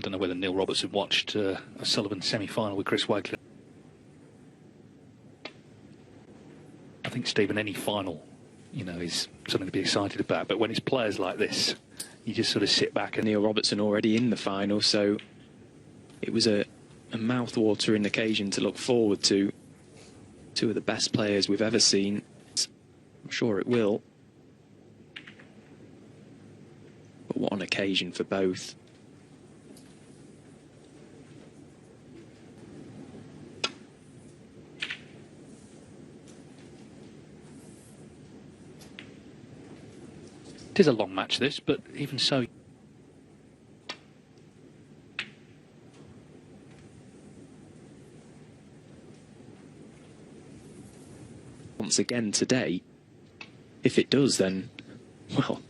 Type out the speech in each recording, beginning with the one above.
don't know whether Neil Robertson watched O'Sullivan's semi-final with Chris Wakely. I think, Stephen, any final, you know, is something to be excited about. But when it's players like this, you just sort of sit back. And Neil Robertson already in the final, so it was a mouth-watering occasion to look forward to. Two of the best players we've ever seen. I'm sure it will. But what an occasion for both. It is a long match, this, but even so. Once again today, if it does, then, well,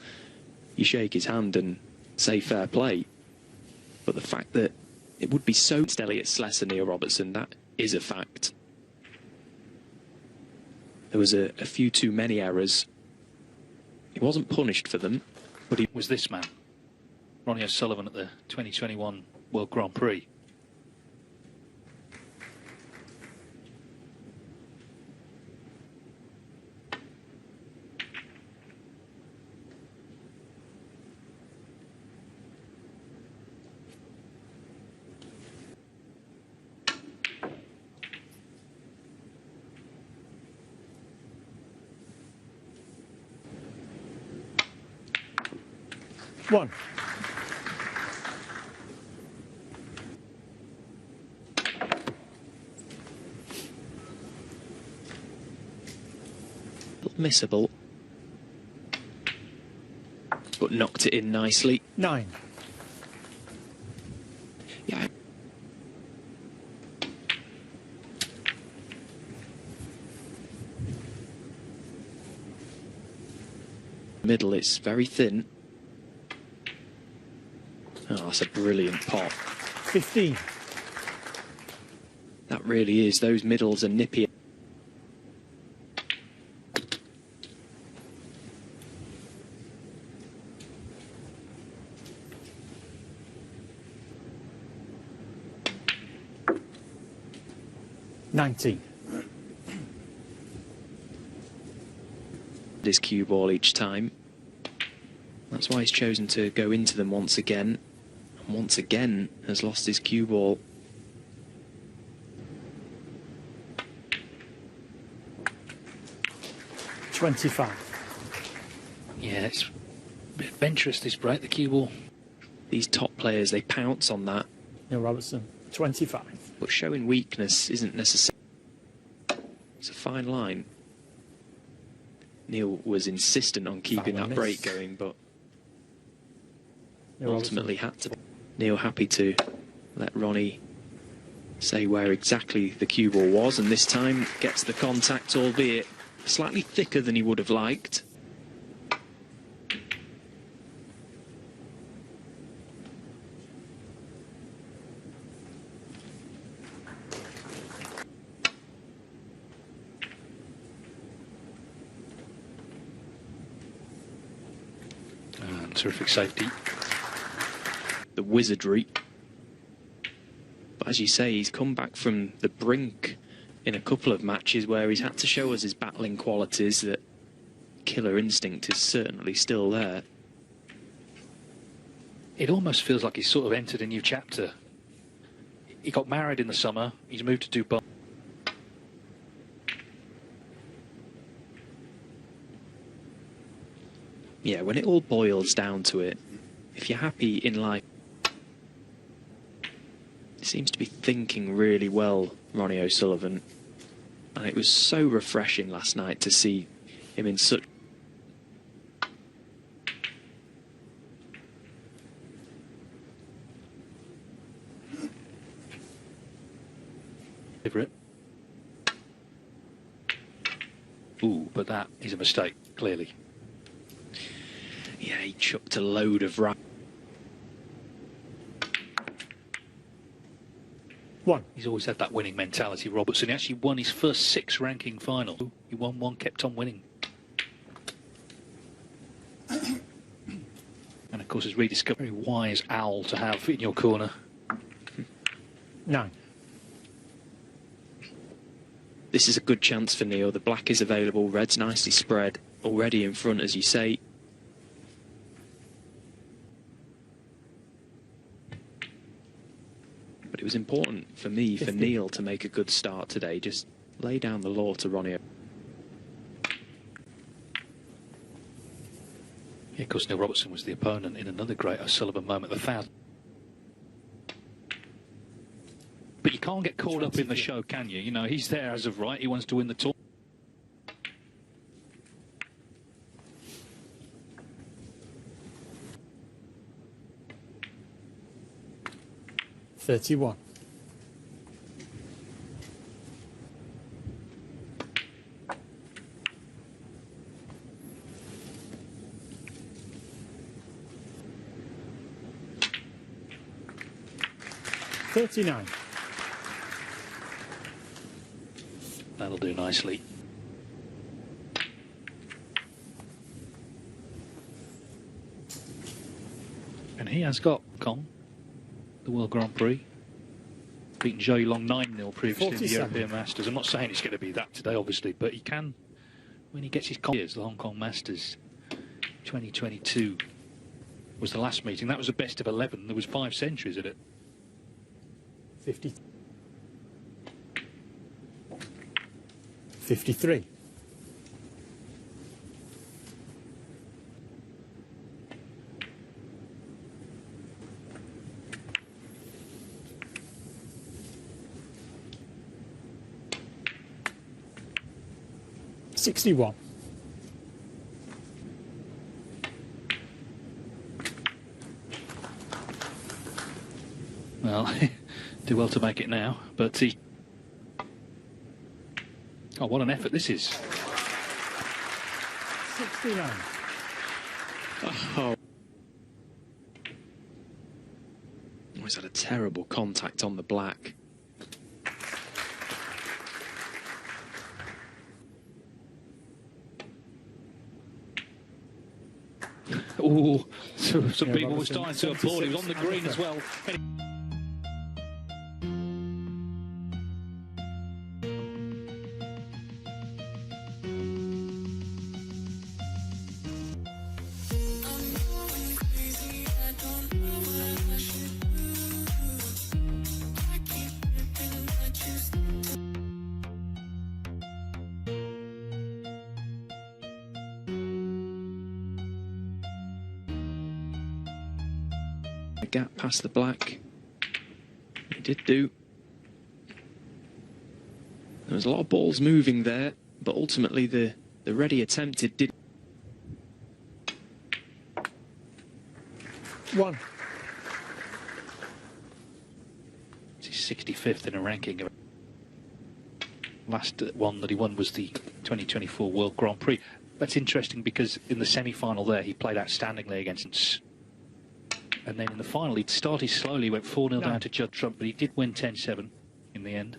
you shake his hand and say fair play. But the fact that it would be so Elliott Slessor, Neil Robertson, that is a fact. There was a few too many errors. He wasn't punished for them, but he was this man, Ronnie O'Sullivan, at the 2021 World Grand Prix. One. Missable, but knocked it in nicely. 9. Yeah. Middle, it's very thin. Oh, that's a brilliant pot. 15. That really is. Those middles are nippy. His cue ball each time. That's why he's chosen to go into them once again. And once again has lost his cue ball. $25. Yeah, it's a bit adventurous, this break, the cue ball. These top players, they pounce on that. Neil Robertson, 25. But showing weakness isn't necessary. It's a fine line. Neil was insistent on keeping that break going, but ultimately had to. Neil happy to let Ronnie say where exactly the cue ball was, and this time gets the contact, albeit slightly thicker than he would have liked. Terrific safety. The wizardry. But as you say, he's come back from the brink in a couple of matches where he's had to show us his battling qualities. That killer instinct is certainly still there. It almost feels like he's sort of entered a new chapter. He got married in the summer. He's moved to Dubai. Yeah, when it all boils down to it, if you're happy in life, he seems to be thinking really well, Ronnie O'Sullivan. And it was so refreshing last night to see him in such... Favorite. Ooh, but that is a mistake, clearly. Yeah, he chucked a load of right. 1. He's always had that winning mentality, Robertson. He actually won his first 6 ranking final. He won one, kept on winning. And of course, has rediscovered a very wise owl to have in your corner. 9. This is a good chance for Neil. The black is available, red's nicely spread, already in front, as you say. But it was important for me, for Neil, to make a good start today. Just lay down the law to Ronnie. Yeah, of course, Neil Robertson was the opponent in another great O'Sullivan moment, the 1,000. But you can't get caught up in the show, can you? You know, he's there as of right. He wants to win the tour. $31. $39. That'll do nicely. And he has got Con, the World Grand Prix. Beaten Joey Long 9-0 previously in the European Masters. I'm not saying it's going to be that today, obviously, but he can, when he gets his years, the Hong Kong Masters 2022 was the last meeting. That was a best of 11. There was 5 centuries in it. 50. 53. $61. Well, do well to make it now, but he... Oh, what an effort this is. 69. Oh. He's had a terrible contact on the black. Oh, some people were starting to applaud. He was on the green as well. A gap past the black. It did do. There was a lot of balls moving there, but ultimately the ready attempted did. 1. He's 65th in a ranking. Last one that he won was the 2024 World Grand Prix. That's interesting because in the semi-final there he played outstandingly against. And then in the final, he started slowly, went 4-0 down to Judd Trump, but he did win 10-7 in the end.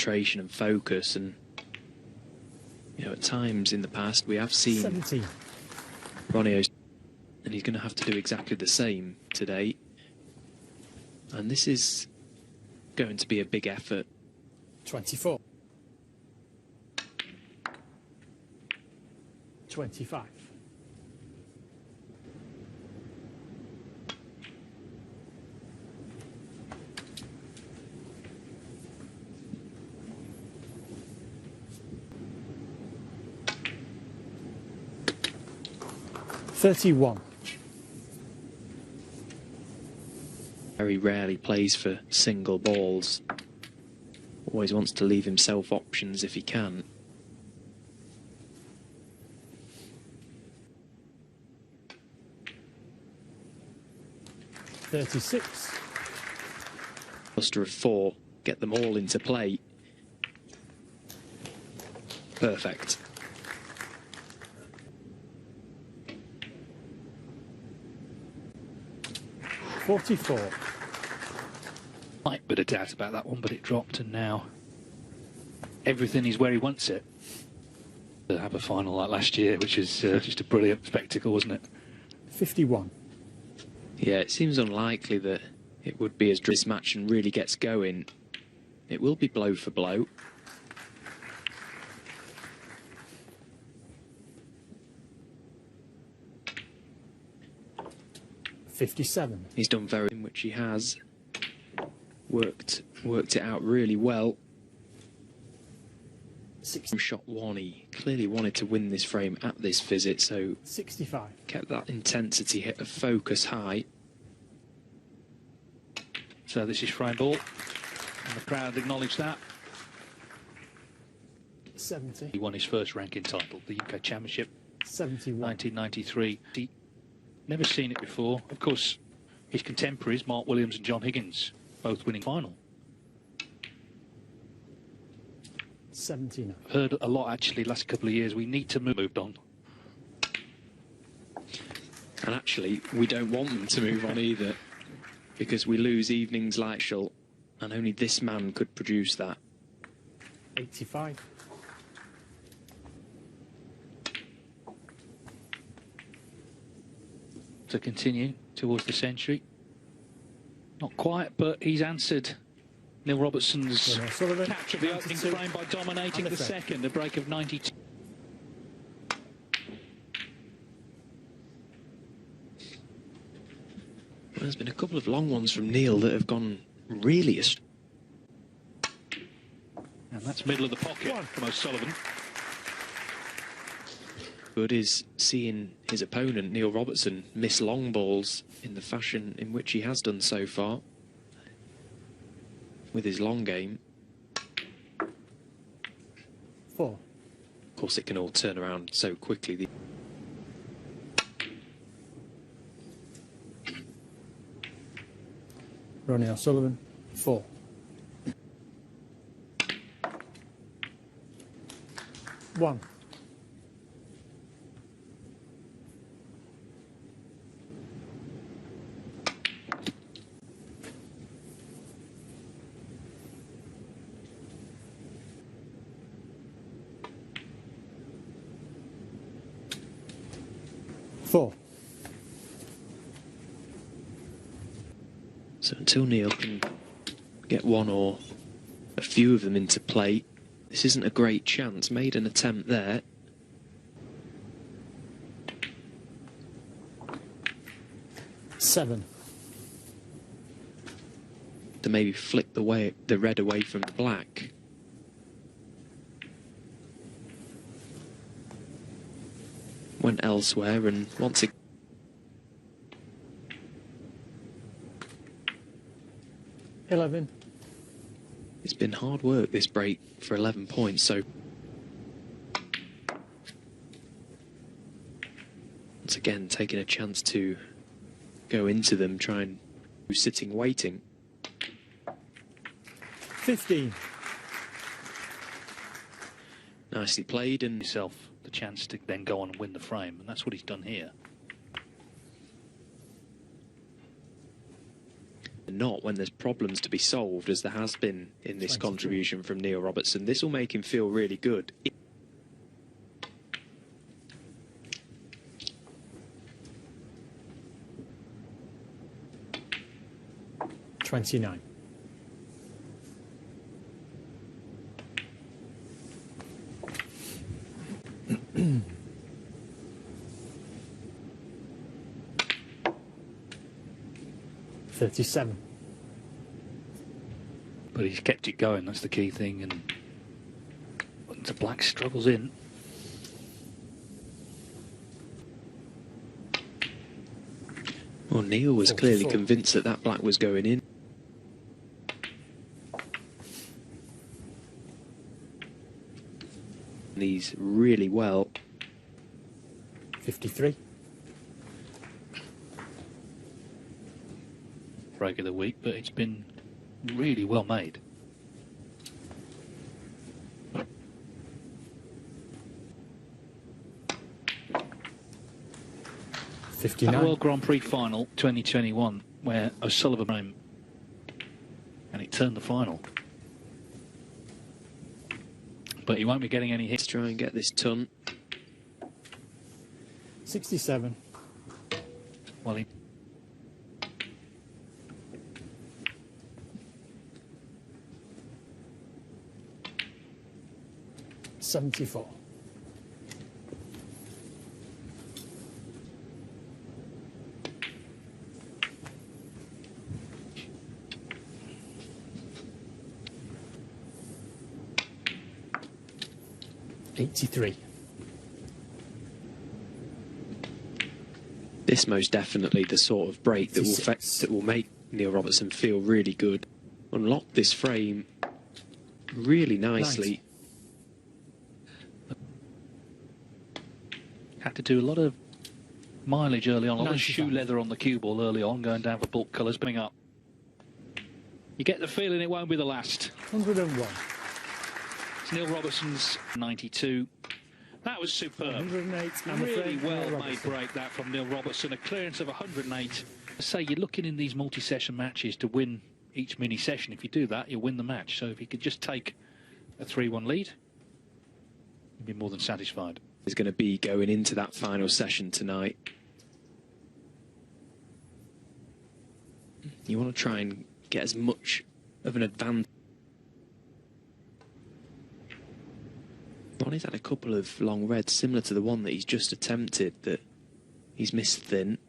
Concentration and focus, and you know, at times in the past we have seen 17. Ronnie O'Sullivan, and he's going to have to do exactly the same today. And this is going to be a big effort. 24. 25. $31. Very rarely plays for single balls. Always wants to leave himself options if he can. $36. Cluster of 4, get them all into play. Perfect. $44. Slight bit of doubt about that one, but it dropped, and now everything is where he wants it. to have a final like last year, which is just a brilliant spectacle, wasn't it? 51. Yeah, it seems unlikely that it would be as this match and really gets going. It will be blow for blow. $57. He's done very, in which he has worked it out really well. 60. Shot one, he clearly wanted to win this frame at this visit, so 65. kept that intensity, hit a focus high. So this is frame ball, and the crowd acknowledge that. 70. He won his first ranking title, the UK Championship, 71. 1993. He never seen it before. Of course, his contemporaries, Mark Williams and John Higgins, both winning final. 79. Heard a lot actually last couple of years. We need to moved on. And actually, we don't want them to move on either, because we lose evenings like Schultz, and only this man could produce that. 85. To continue towards the century. Not quite, but he's answered Neil Robertson's Ronnie O'Sullivan, catch of the opening 92, frame by dominating and the second, a break of 92. Well, there's been a couple of long ones from Neil that have gone really astray. And that's middle of the pocket One. from O'Sullivan. Good is seeing his opponent, Neil Robertson, miss long balls in the fashion in which he has done so far with his long game. 4. Of course, it can all turn around so quickly. Ronnie O'Sullivan. 4. 1. Four. So until Neil can get one or a few of them into play, this isn't a great chance. Made an attempt there. Seven. To maybe flick the red away from the black. Went elsewhere, and once again 11. it's been hard work this break for 11 points, so once again taking a chance to go into them, try and sitting waiting. 15. Nicely played, and Himself the chance to then go on and win the frame, and that's what he's done here. not when there's problems to be solved, as there has been in this contribution from Neil Robertson. This will make him feel really good. 29. $37. But he's kept it going, that's the key thing, and the black struggles in. Well, Neil was clearly convinced that that black was going in. These really well. 53. Break of the week, but it's been really well made. That World Grand Prix final 2021 where O'Sullivan came and it turned the final. But but he won't be getting any hits. Let's try and get this ton. 67. Well, he... $74. $83. This most definitely the sort of break that will make Neil Robertson feel really good. Unlock this frame really nicely. Had to do a lot of mileage early on, a lot of 95. shoe leather on the cue ball early on, going down for bulk colours, coming up. You get the feeling it won't be the last. 101. It's Neil Robertson's 92. That was superb. 108. Really well made break that from Neil Robertson. A clearance of 108. I say you're looking in these multi-session matches to win each mini session. If you do that, you'll win the match. So if you could just take a 3-1 lead, you'd be more than satisfied. Is going to be going into that final session tonight. You want to try and get as much of an advantage. Ronnie's had a couple of long reds similar to the one that he's just attempted that he's missed thin.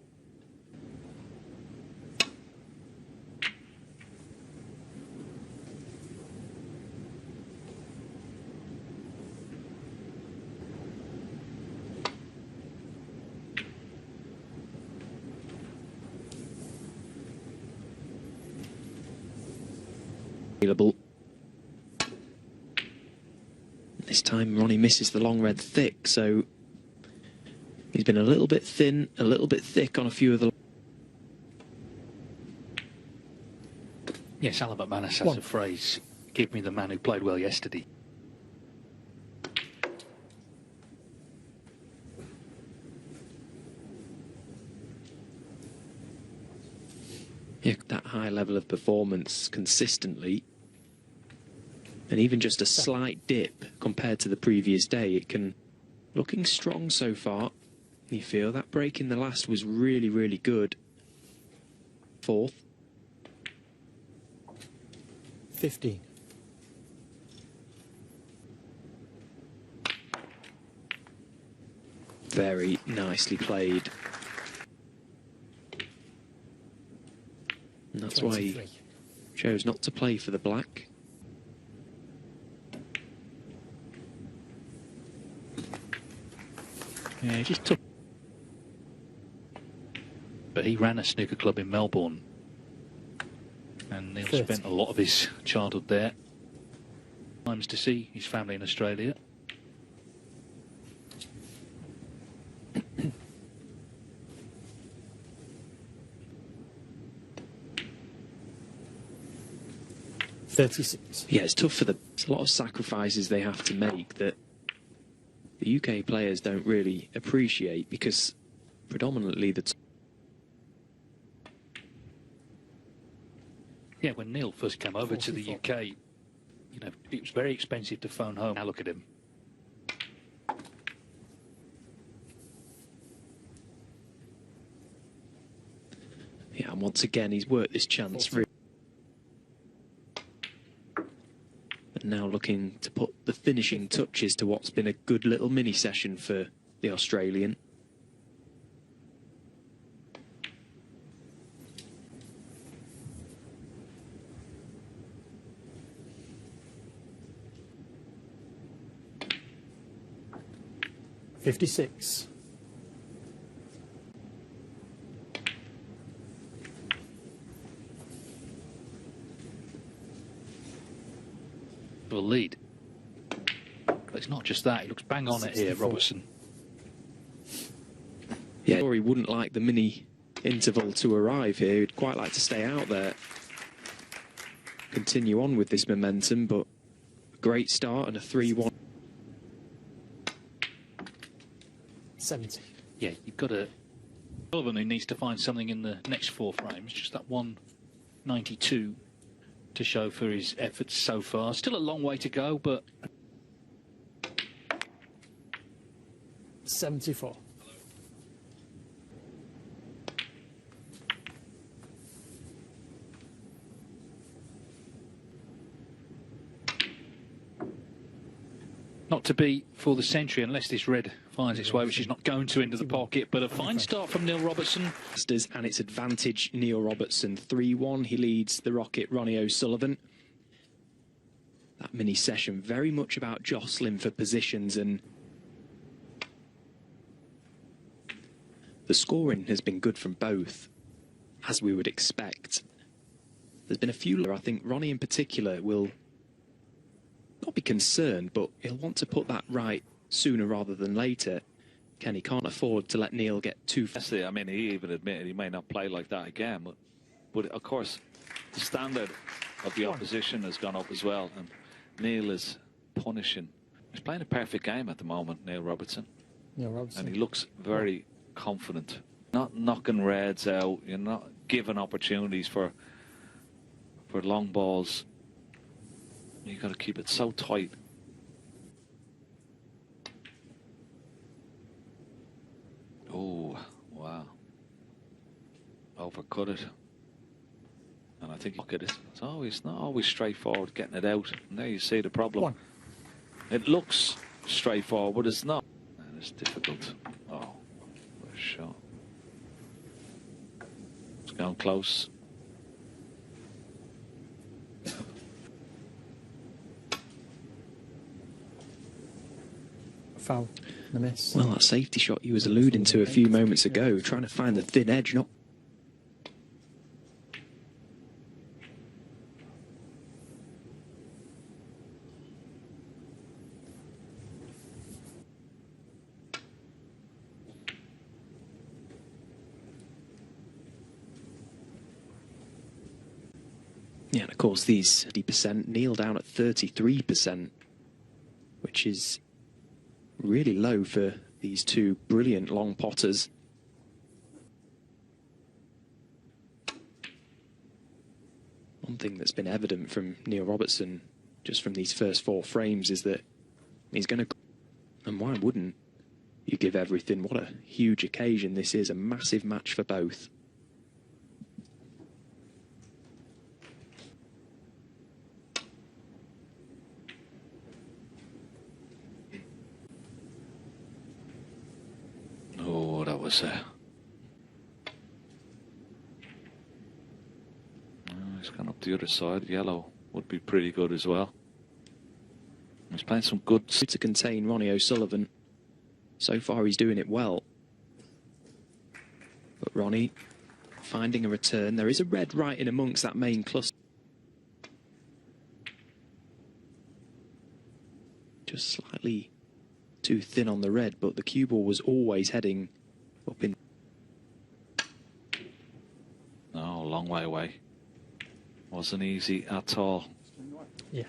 Available. This time Ronnie misses the long red thick, so he's been a little bit thin, a little bit thick on a few of the... Yes, Alan McManus has a phrase, give me the man who played well yesterday. Yeah, that high level of performance consistently, and even just a slight dip compared to the previous day, it can... Looking strong so far. You feel that break in the last was really, really good. Fourth. 15. Very nicely played. And that's 23. why he chose not to play for the black. Yeah, he just took... But he ran a snooker club in Melbourne. And Neil 30. spent a lot of his childhood there. Times to see his family in Australia. $36. Yeah, it's tough for the... It's a lot of sacrifices they have to make that the UK players don't really appreciate, because predominantly the... Yeah, when Neil first came over to the 44. UK, you know, it was very expensive to phone home. Now look at him. Yeah, and once again, he's worked this chance really. And now looking to put the finishing touches to what's been a good little mini session for the Australian. $56. For a lead. But it's not just that, he looks bang on it here, 64. Robertson. Yeah, or he wouldn't like the mini interval to arrive here. He'd quite like to stay out there. Continue on with this momentum, but a great start and a 3-1. 70. Yeah, you've got a... Sullivan who needs to find something in the next 4 frames, just that 192 to show for his efforts so far. Still a long way to go, but 74. Not to be for the century unless this red finds its way, which is not going to into the pocket. But a fine start from Neil Robertson. And it's advantage Neil Robertson 3-1. He leads the Rocket Ronnie O'Sullivan. That mini session very much about jostling for positions, and the scoring has been good from both, as we would expect. There's been a few. I think Ronnie in particular will not be concerned, but he'll want to put that right sooner rather than later. Kenny can't afford to let Neil get too fast. I mean, he even admitted he may not play like that again, but of course the standard of the opposition has gone up as well, and Neil is punishing. He's playing a perfect game at the moment, Neil Robertson. Neil Robertson. And he looks very confident. Not knocking reds out, you're not giving opportunities for long balls. You've got to keep it so tight. Oh, wow. Overcut it. And I think look at it. It's not always straightforward getting it out. And there you see the problem. One. It looks straightforward, but it's not. And it's difficult. Oh, what a shot. It's gone close. Foul. The miss. Well, that safety shot he was alluding to a few moments ago, trying to find the thin edge, not. Yeah, and of course these 50%, Neil down at 33%, which is really low for these two brilliant long potters. One thing that's been evident from Neil Robertson just from these first 4 frames is that he's going to, and why wouldn't you give everything? What a huge occasion this is, a massive match for both. Oh, that was he's gone up the other side. Yellow would be pretty good as well. He's playing some good To contain Ronnie O'Sullivan. So far he's doing it well. But Ronnie finding a return. There is a red right in amongst that main cluster. Just slightly too thin on the red, but the cue ball was always heading up in. No, a long way away. Wasn't easy at all. Yeah.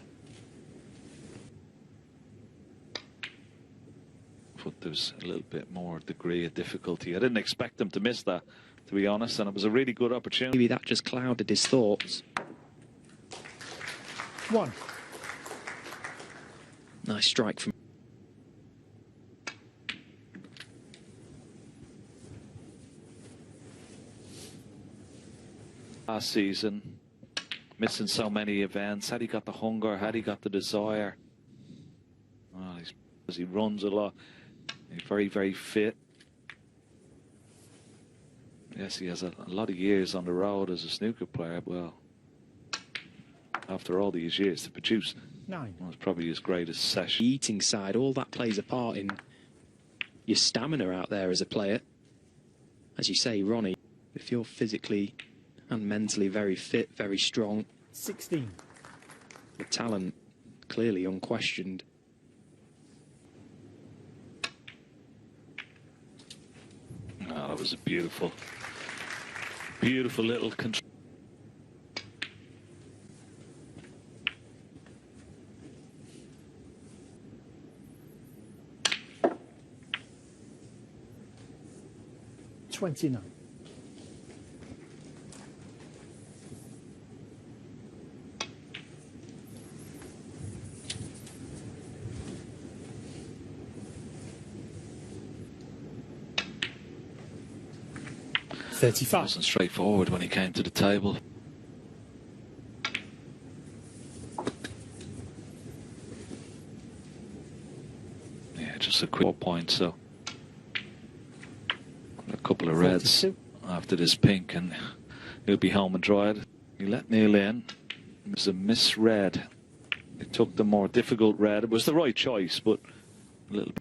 But there's a little bit more degree of difficulty. I didn't expect him to miss that, to be honest, and it was a really good opportunity. Maybe that just clouded his thoughts. 1. Nice strike from. Last season, missing so many events. Had he got the hunger, had he got the desire. Well, he runs a lot. He's very, very fit. Yes, he has a lot of years on the road as a snooker player. Well, after all these years to produce, 9. well, it's probably his greatest session. The eating side, all that plays a part in your stamina out there as a player. As you say, Ronnie, if you're physically and mentally very fit, very strong, 16. the talent clearly unquestioned. Oh, that was a beautiful, beautiful little control. $29. 35. Wasn't straightforward when he came to the table. Yeah, just a quick 4 points, so a couple of reds 42. after this pink, and he'll be home and dried. He let Neil in. It was a misread. He took the more difficult red. It was the right choice, but a little bit.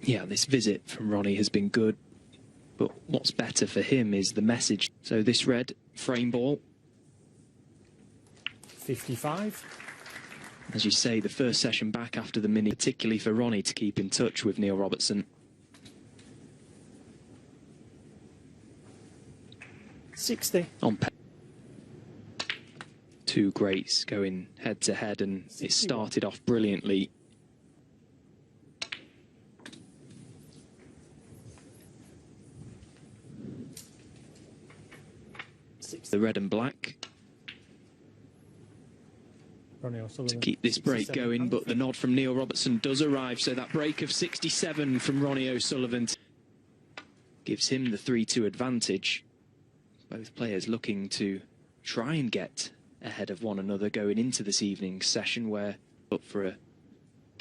Yeah, this visit from Ronnie has been good, but what's better for him is the message. So this red frame ball, 55. as you say, the first session back after the mini, particularly for Ronnie to keep in touch with Neil Robertson. 60. On two greats going head to head, and it 61. started off brilliantly. The red and black Ronnie O'Sullivan. to keep this break 67. going, but the nod from Neil Robertson does arrive, so that break of 67 from Ronnie O'Sullivan gives him the 3-2 advantage. Both players looking to try and get ahead of one another going into this evening's session, where up for an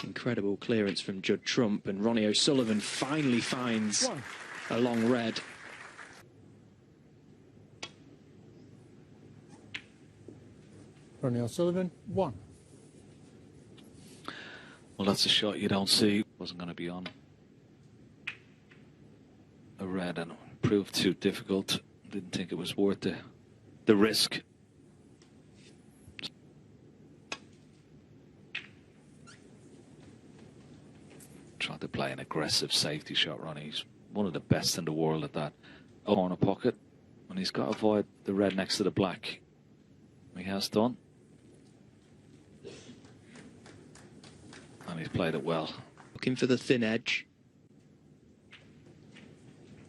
incredible clearance from Judd Trump, and Ronnie O'Sullivan finally finds a long red. Ronnie O'Sullivan, 1. Well, that's a shot you don't see. Wasn't going to be on a red, and it proved too difficult. Didn't think it was worth the risk. Tried to play an aggressive safety shot, Ronnie. He's one of the best in the world at that. Corner pocket, and he's got to avoid the red next to the black. He has done. And he's played it well. Looking for the thin edge.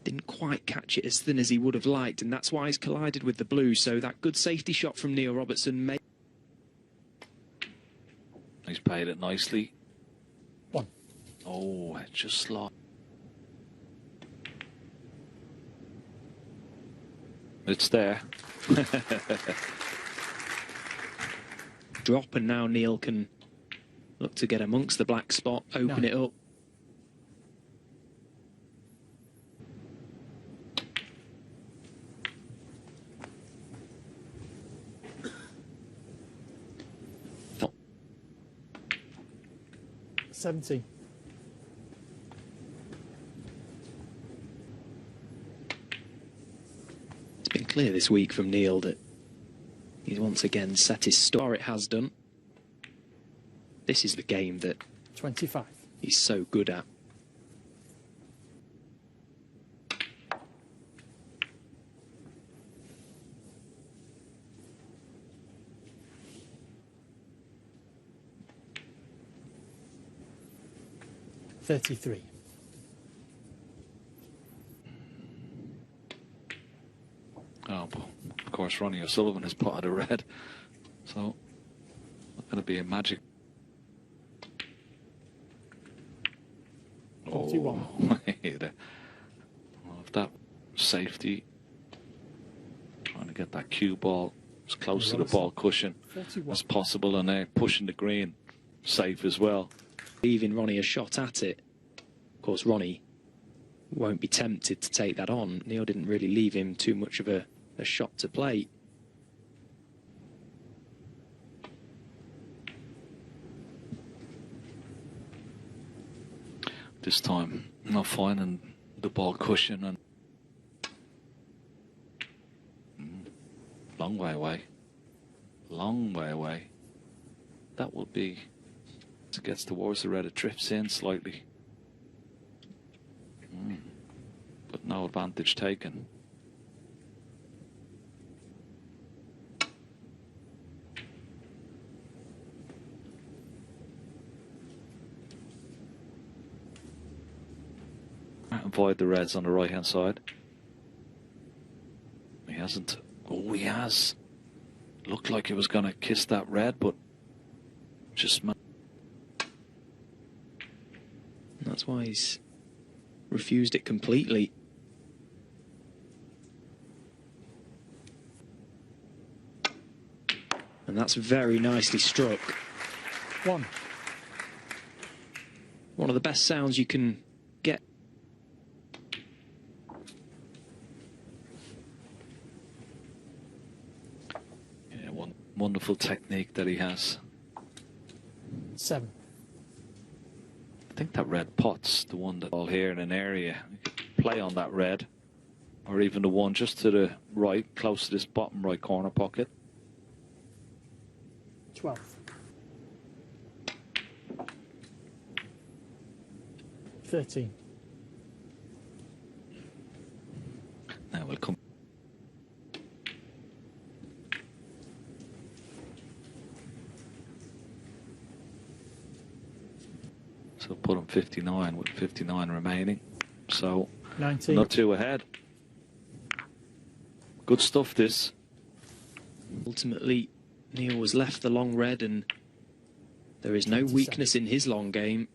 Didn't quite catch it as thin as he would have liked, and that's why he's collided with the blue. So that good safety shot from Neil Robertson may... He's played it nicely. 1. Oh, it just slot. It's there. Drop, and now Neil can look to get amongst the black spot, open it up. Oh. 70. It's been clear this week from Neil that he's once again set his star. It has done. This is the game that 25. he's so good at. $33. Oh, but of course, Ronnie O'Sullivan has potted a red. So, not going to be a magic. 41. Oh, that safety. Trying to get that cue ball as close to the ball cushion 41. as possible, and they're pushing the green safe as well. Leaving Ronnie a shot at it. Of course, Ronnie won't be tempted to take that on. Neil didn't really leave him too much of a shot to play. This time, not finding the ball cushion, and long way away. Long way away. That will be, as it gets towards the red, it drifts in slightly. But no advantage taken. Avoid the reds on the right hand side. He hasn't. Oh, he has. Looked like he was going to kiss that red, but just. That's why he's refused it completely. And that's very nicely struck. One. One of the best sounds you can get. Yeah, one wonderful technique that he has. 7. I think that red pot's the one that all here in an area. You could play on that red, or even the one just to the right, close to this bottom right corner pocket. 12. 13. Now we'll come. So put him 59 with 59 remaining. So 19. not 2 ahead. Good stuff, this. Ultimately, Neil was left the long red, and there is no weakness in his long game.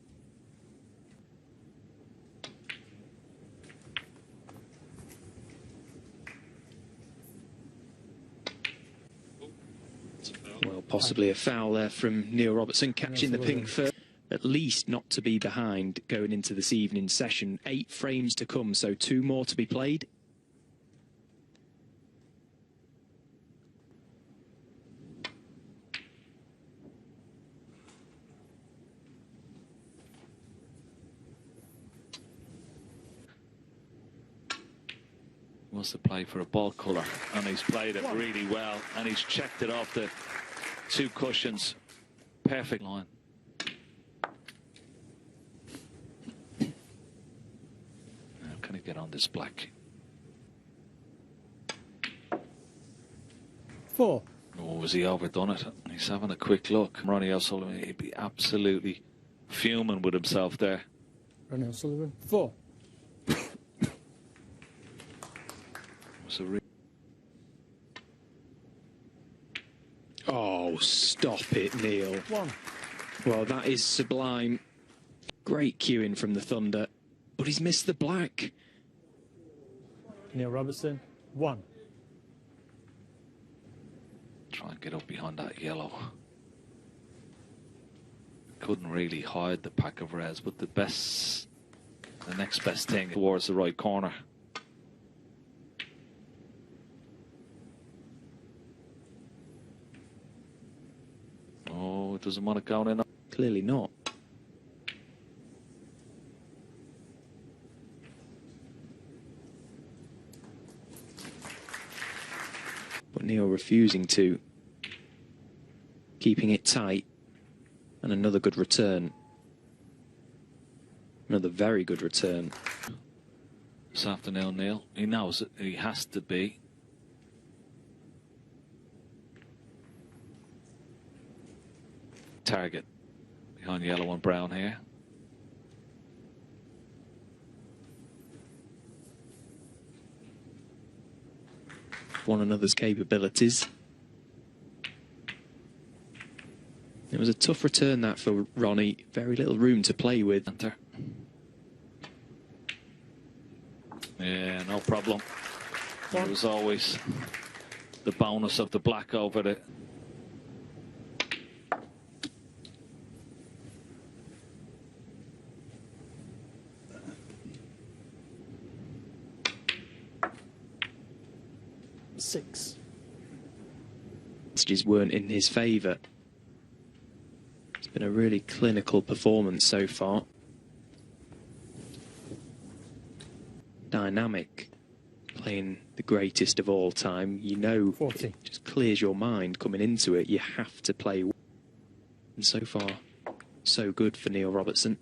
Well, possibly a foul there from Neil Robertson, catching the pink first. At least not to be behind going into this evening session. 8 frames to come, so 2 more to be played. Wants to play for a ball colour, and he's played it really well, and he's checked it off the 2 cushions. Perfect line. Now, can he get on this black? 4. Or was he overdone it? He's having a quick look. Ronnie O'Sullivan, he'd be absolutely fuming with himself there. Ronnie O'Sullivan. 4. Oh, stop it, Neil. 1. Well, that is sublime. Great cueing from the Thunder, but he's missed the black. Neil Robertson. 1. Try and get up behind that yellow. Couldn't really hide the pack of reds, but the next best thing towards the right corner. Oh, doesn't want to go in. Clearly not. But Neil refusing to, keeping it tight, and another good return. Another very good return. This afternoon, Neil, he knows it. He has to be. Target behind yellow and brown here. One another's capabilities. It was a tough return that for Ronnie. Very little room to play with. Yeah, no problem. There was always the bonus of the black over it. Six. Messages weren't in his favour. It's been a really clinical performance so far. Dynamic, playing the greatest of all time. You know, 40. It just clears your mind coming into it. You have to play. And so far, so good for Neil Robertson.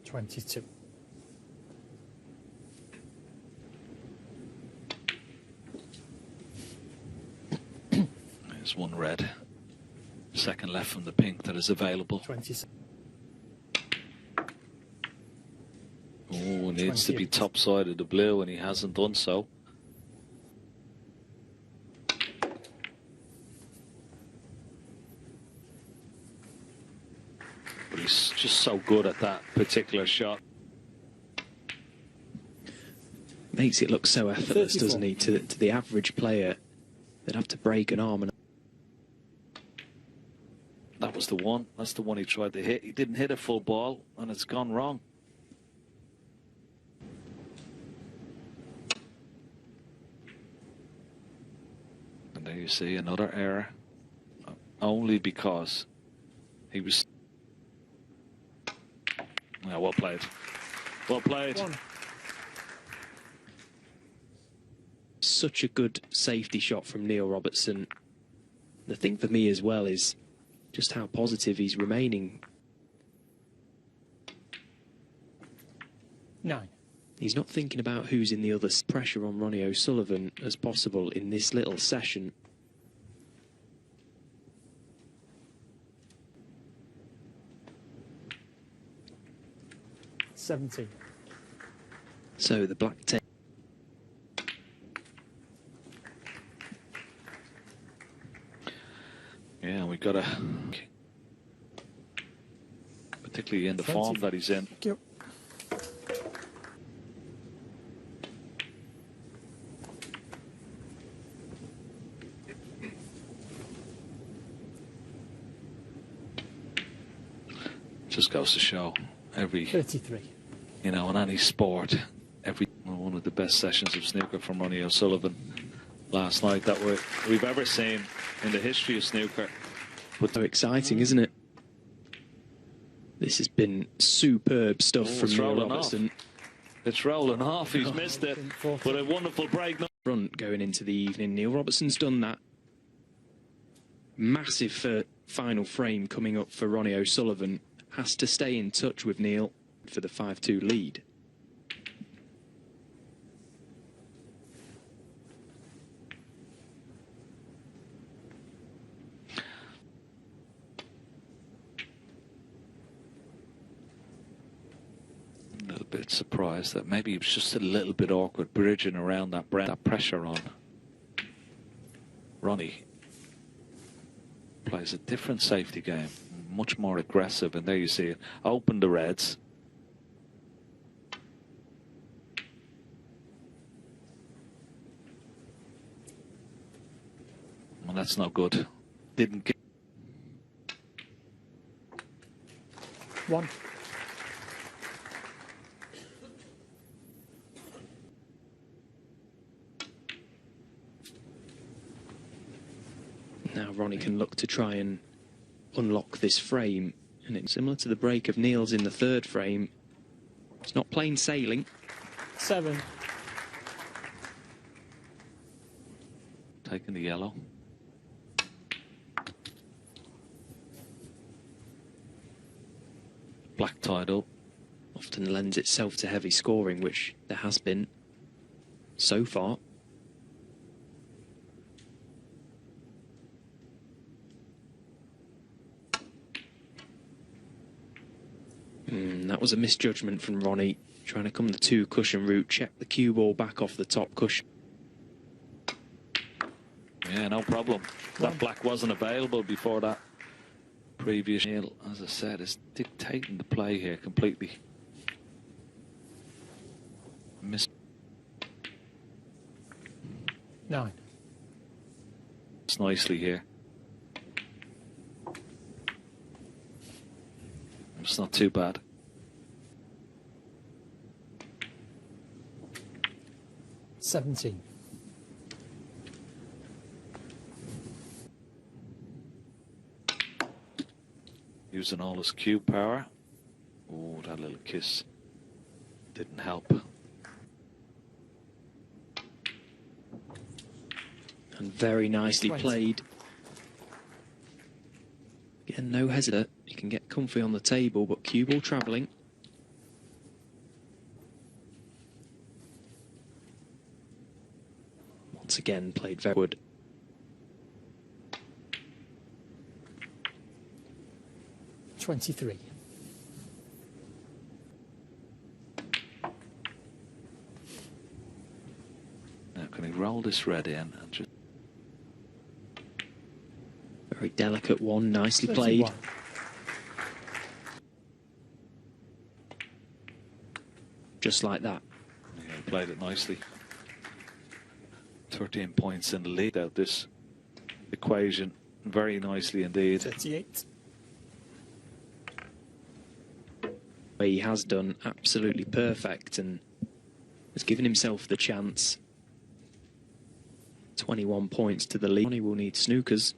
$22. There's one red. Second left from the pink that is available. 27. Oh, needs to be 28. top side of the blue, and he hasn't done so. so good at that particular shot. Makes it look so effortless, 34. doesn't he? To the average player, they'd have to break an arm. And That was the one. That's the one he tried to hit. He didn't hit a full ball, and it's gone wrong. And there you see another error, only because he was. Yeah, well played. Well played. One. such a good safety shot from Neil Robertson. The thing for me as well is just how positive he's remaining. 9. He's not thinking about who's in the other pressure on Ronnie O'Sullivan as possible in this little session. $17. So the black tape. Yeah, we've got to, particularly in the form that he's in. Thank you. Just goes to show every, 33. you know, in any sport, every one of the best sessions of snooker from Ronnie O'Sullivan last night that we've ever seen in the history of snooker. But so exciting, isn't it? This has been superb stuff from Neil Robertson. It's rolling off. He's missed it. But a wonderful break. Front going into the evening. Neil Robertson's done that. Massive final frame coming up for Ronnie O'Sullivan. Has to stay in touch with Neil for the 5-2 lead. A little bit surprised that maybe he was just a little bit awkward bridging around that pressure on Ronnie. Plays a different safety game, much more aggressive, and there you see it. Open the reds. Well, that's not good. Didn't get 1. Now Ronnie can look to try and unlock this frame, and it's similar to the break of Neil's in the third frame. It's not plain sailing. 7. taking the yellow. Black tied up. Often lends itself to heavy scoring, which there has been so far. That was a misjudgment from Ronnie, trying to come the 2 cushion route, check the cue ball back off the top cushion. Yeah, no problem. That black wasn't available before that previous. Neil, as I said, is dictating the play here completely. Miss 9. nicely here. It's not too bad. $17. Using all his cue power. Oh, that little kiss didn't help. And very nicely 20. played. Again, no hesitant. You can get comfy on the table, but cue ball travelling. Once again, played very good. $23. Now, can he roll this red in and just... Very delicate one, nicely played. 31. just like that. Yeah, he played it nicely. 13 points in the lead out this equation very nicely indeed. 38. He has done absolutely perfect and has given himself the chance. 21 points to the lead. He will need snookers.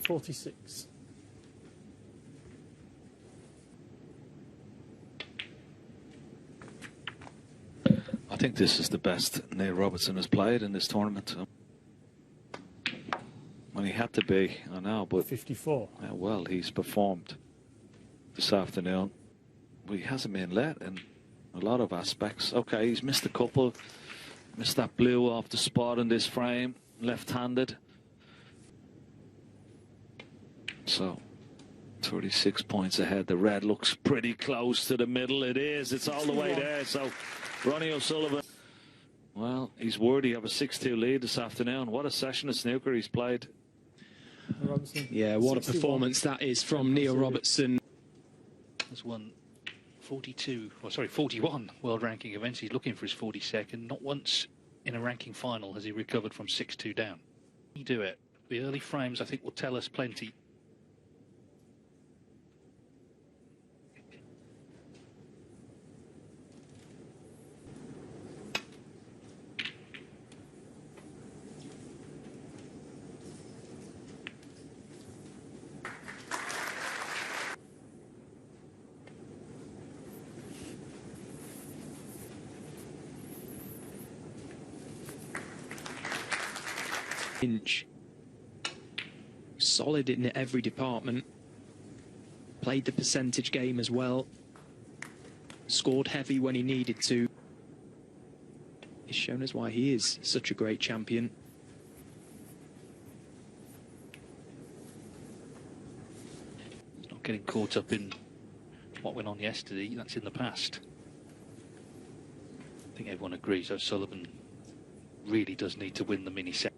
46. I think this is the best Neil Robertson has played in this tournament. Well, he had to be, I know, but 54. well, he's performed this afternoon. But he hasn't been let in a lot of aspects. Okay, he's missed a couple. Missed that blue off the spot in this frame, left-handed. So 36 points ahead. The red looks pretty close to the middle. It is. It's all the way there. So Ronnie O'Sullivan, well, he's worthy of a 6-2 lead this afternoon. What a session of snooker he's played. Robertson. Yeah, what 61. a performance that is from Neil Robertson. Has won 41 world ranking events. He's looking for his 42nd. Not once in a ranking final has he recovered from 6-2 down. He do it. The early frames, I think, will tell us plenty. Inch. Solid in every department. Played the percentage game as well. Scored heavy when he needed to. He's shown us why he is such a great champion. He's not getting caught up in what went on yesterday. That's in the past. I think everyone agrees O'Sullivan really does need to win the mini set.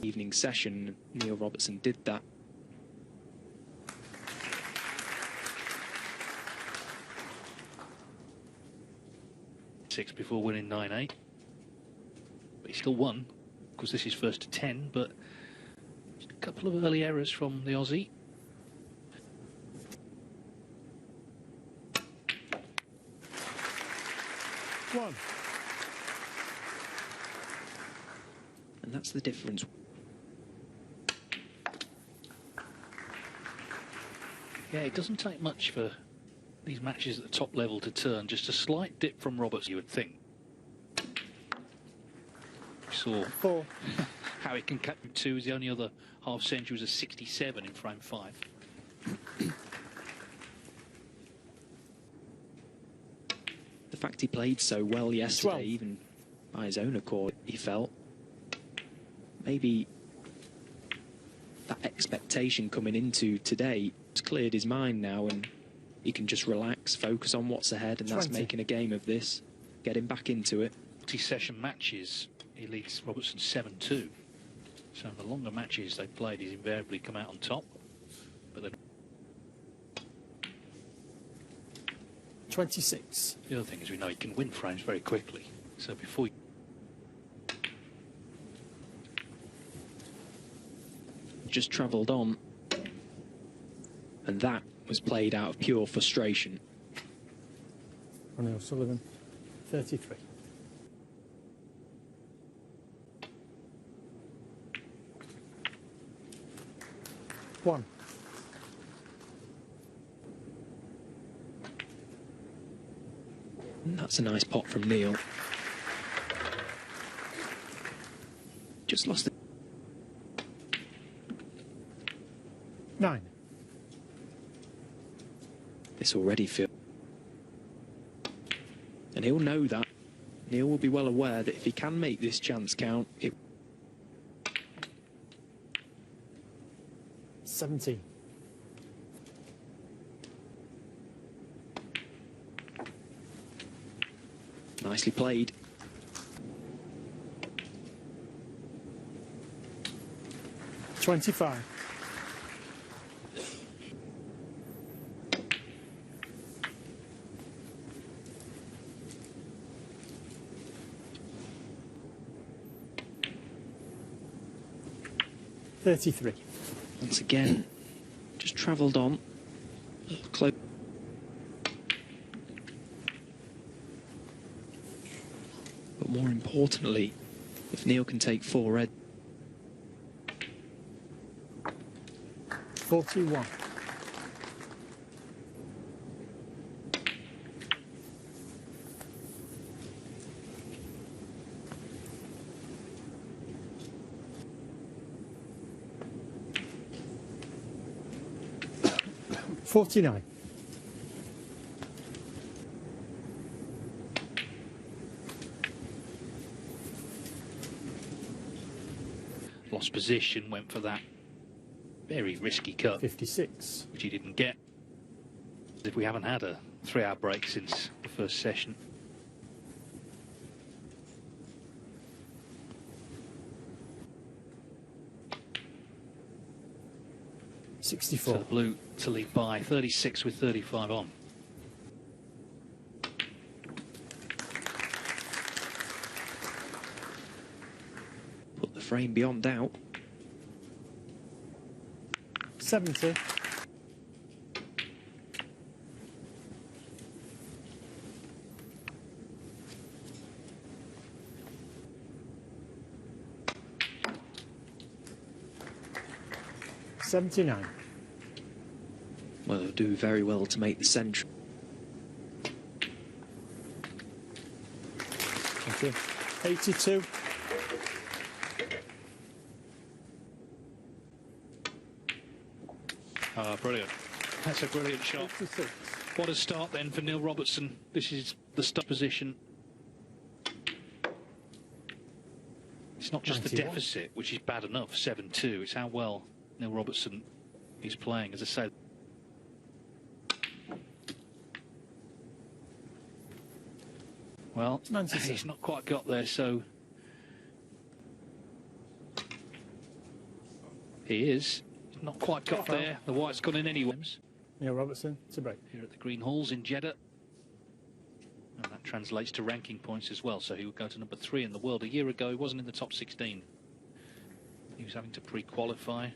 Evening session, Neil Robertson did that. Six before winning 9-8, but he still won because this is first to 10. But just a couple of early errors from the Aussie. One. And that's the difference. Yeah, it doesn't take much for these matches at the top level to turn. Just a slight dip from Roberts, you would think. We saw 4. how he can cut through 2. The only other half century was a 67 in frame 5. The fact he played so well yesterday, 12. even by his own accord, he felt maybe that expectation coming into today has cleared his mind now, and he can just relax, focus on what's ahead, and that's 20. making a game of this, get him back into it. Multi-session matches, he leads Robertson 7-2. So the longer matches they've played, he's invariably come out on top. But then 26. the other thing is we know he can win frames very quickly. So before you Just travelled on, and that was played out of pure frustration. Ronnie O'Sullivan. 33. One. And that's a nice pot from Neil. Just lost it. 9. This already feels, and he'll know that. Neil will be well aware that if he can make this chance count, it 17. nicely played. 25. $33. Once again, just travelled on. Close. But more importantly, if Neil can take 4 red. 41. $49. Lost position, went for that very risky cut, 56. which he didn't get. If we haven't had a 3-hour break since the first session. So 64. the blue to lead by 36 with 35 on. Put the frame beyond doubt. 70. $79. Well, they'll do very well to make the centre. Thank you. 82. Ah, brilliant. That's a brilliant shot. 56. What a start then for Neil Robertson. This is the start position. It's not just 91. the deficit, which is bad enough, 7-2. It's how well Neil Robertson is playing, as I said. Well, 96. he's not quite got there, so he is. He's not quite got there. The white's gone in anyway. Neil Robertson to break. Here at the Green Halls in Jeddah. And that translates to ranking points as well, so he would go to number 3 in the world. A year ago, he wasn't in the top 16. He was having to pre-qualify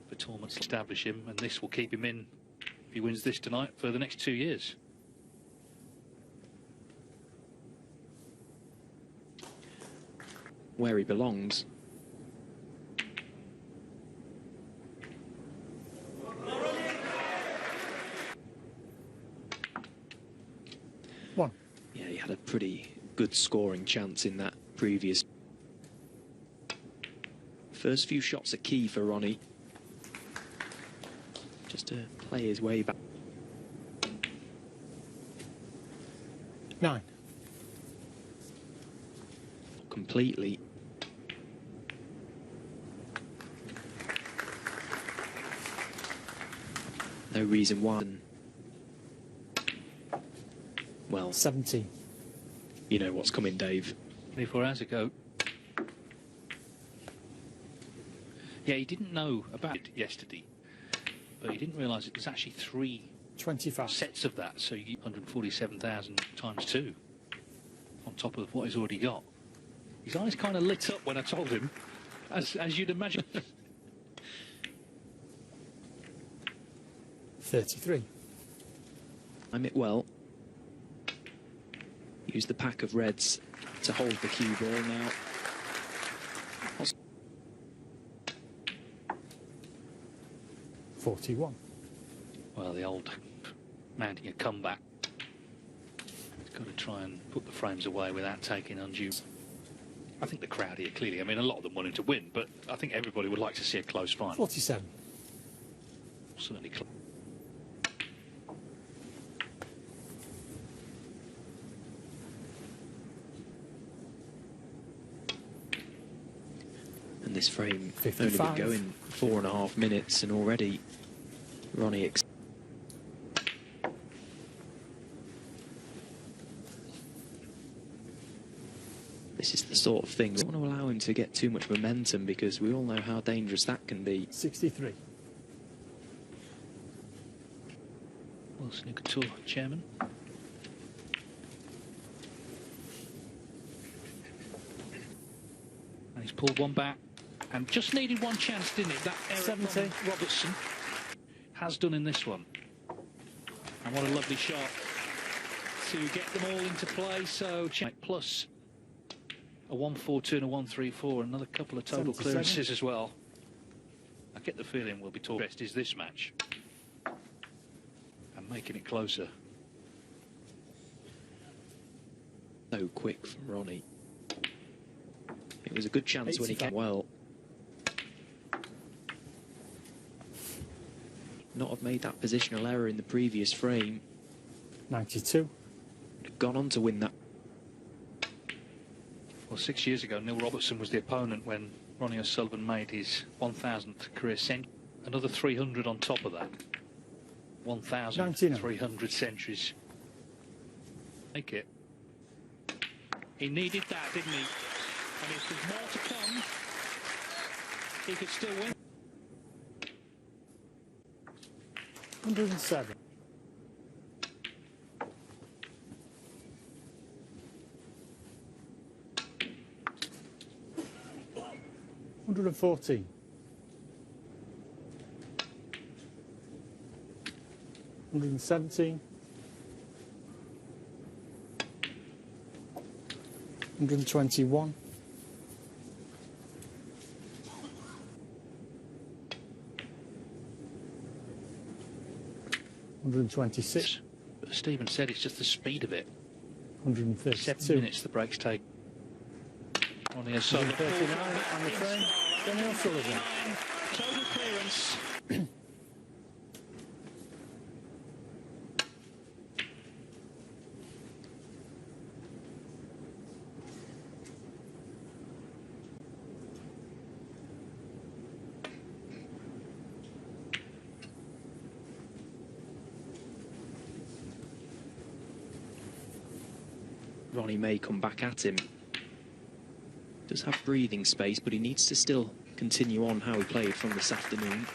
for tournaments to establish him, and this will keep him in, if he wins this tonight, for the next 2 years. Where he belongs. One. Yeah, he had a pretty good scoring chance in that previous. First few shots are key for Ronnie. Just to play his way back. 9. Completely. No reason why. Well, 17. you know what's coming, Dave. 24 hours ago. Yeah, he didn't know about it yesterday, but he didn't realise it was actually 3 25. sets of that, so you get 147,000 times 2 on top of what he's already got. His eyes kind of lit up when I told him, as you'd imagine. 33. Time it well. Use the pack of reds to hold the cue ball now. 41. Well, the old mounting a comeback. He's got to try and put the frames away without taking undue. I think the crowd here, clearly, I mean, a lot of them wanting to win, but I think everybody would like to see a close final. 47. Certainly close. And this frame 55. only been going 4.5 minutes, and already Ronnie. This is the sort of thing. We don't want to allow him to get too much momentum because we all know how dangerous that can be. 63. World Snooker Tour chairman. And he's pulled one back and just needed one chance, didn't it? That Eric 70. Robertson has done in this one. And what a lovely shot to get them all into play. So plus a 1-4-2 and a 1-3-4, another couple of total 77. clearances as well. I get the feeling we'll be talking best is this match and making it closer. So quick from Ronnie. It was a good chance 85. when he came well. Not have made that positional error in the previous frame. 92. Have gone on to win that. Well, 6 years ago, Neil Robertson was the opponent when Ronnie O'Sullivan made his 1,000th career century. Another 300 on top of that. 1,300 centuries. Make it. He needed that, didn't he? And if there's more to come, he could still win. 107. 114. 117. 121. 126. But Stephen said it's just the speed of it. 132. 7 minutes the breaks take. Ronnie O'Sullivan. 139 on the frame. Ronnie O'Sullivan. Total clearance. Ronnie may come back at him. Does have breathing space, but he needs to still continue on how he played from this afternoon.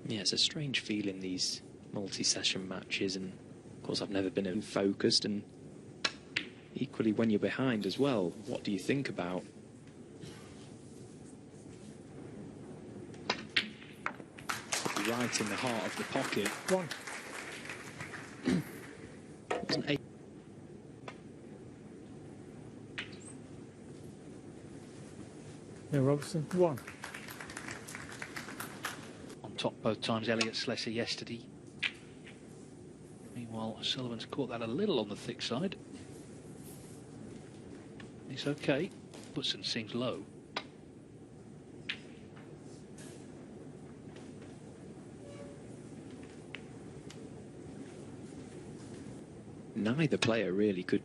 Yeah, it's a strange feeling, these multi-session matches, and of course I've never been focused, and equally when you're behind as well, what do you think about? Right in the heart of the pocket. One. Wasn't eight. Neil Robertson. 1. On top both times, Elliot Slessor yesterday. Meanwhile, Sullivan's caught that a little on the thick side. It's okay. Robertson seems low. Neither player really could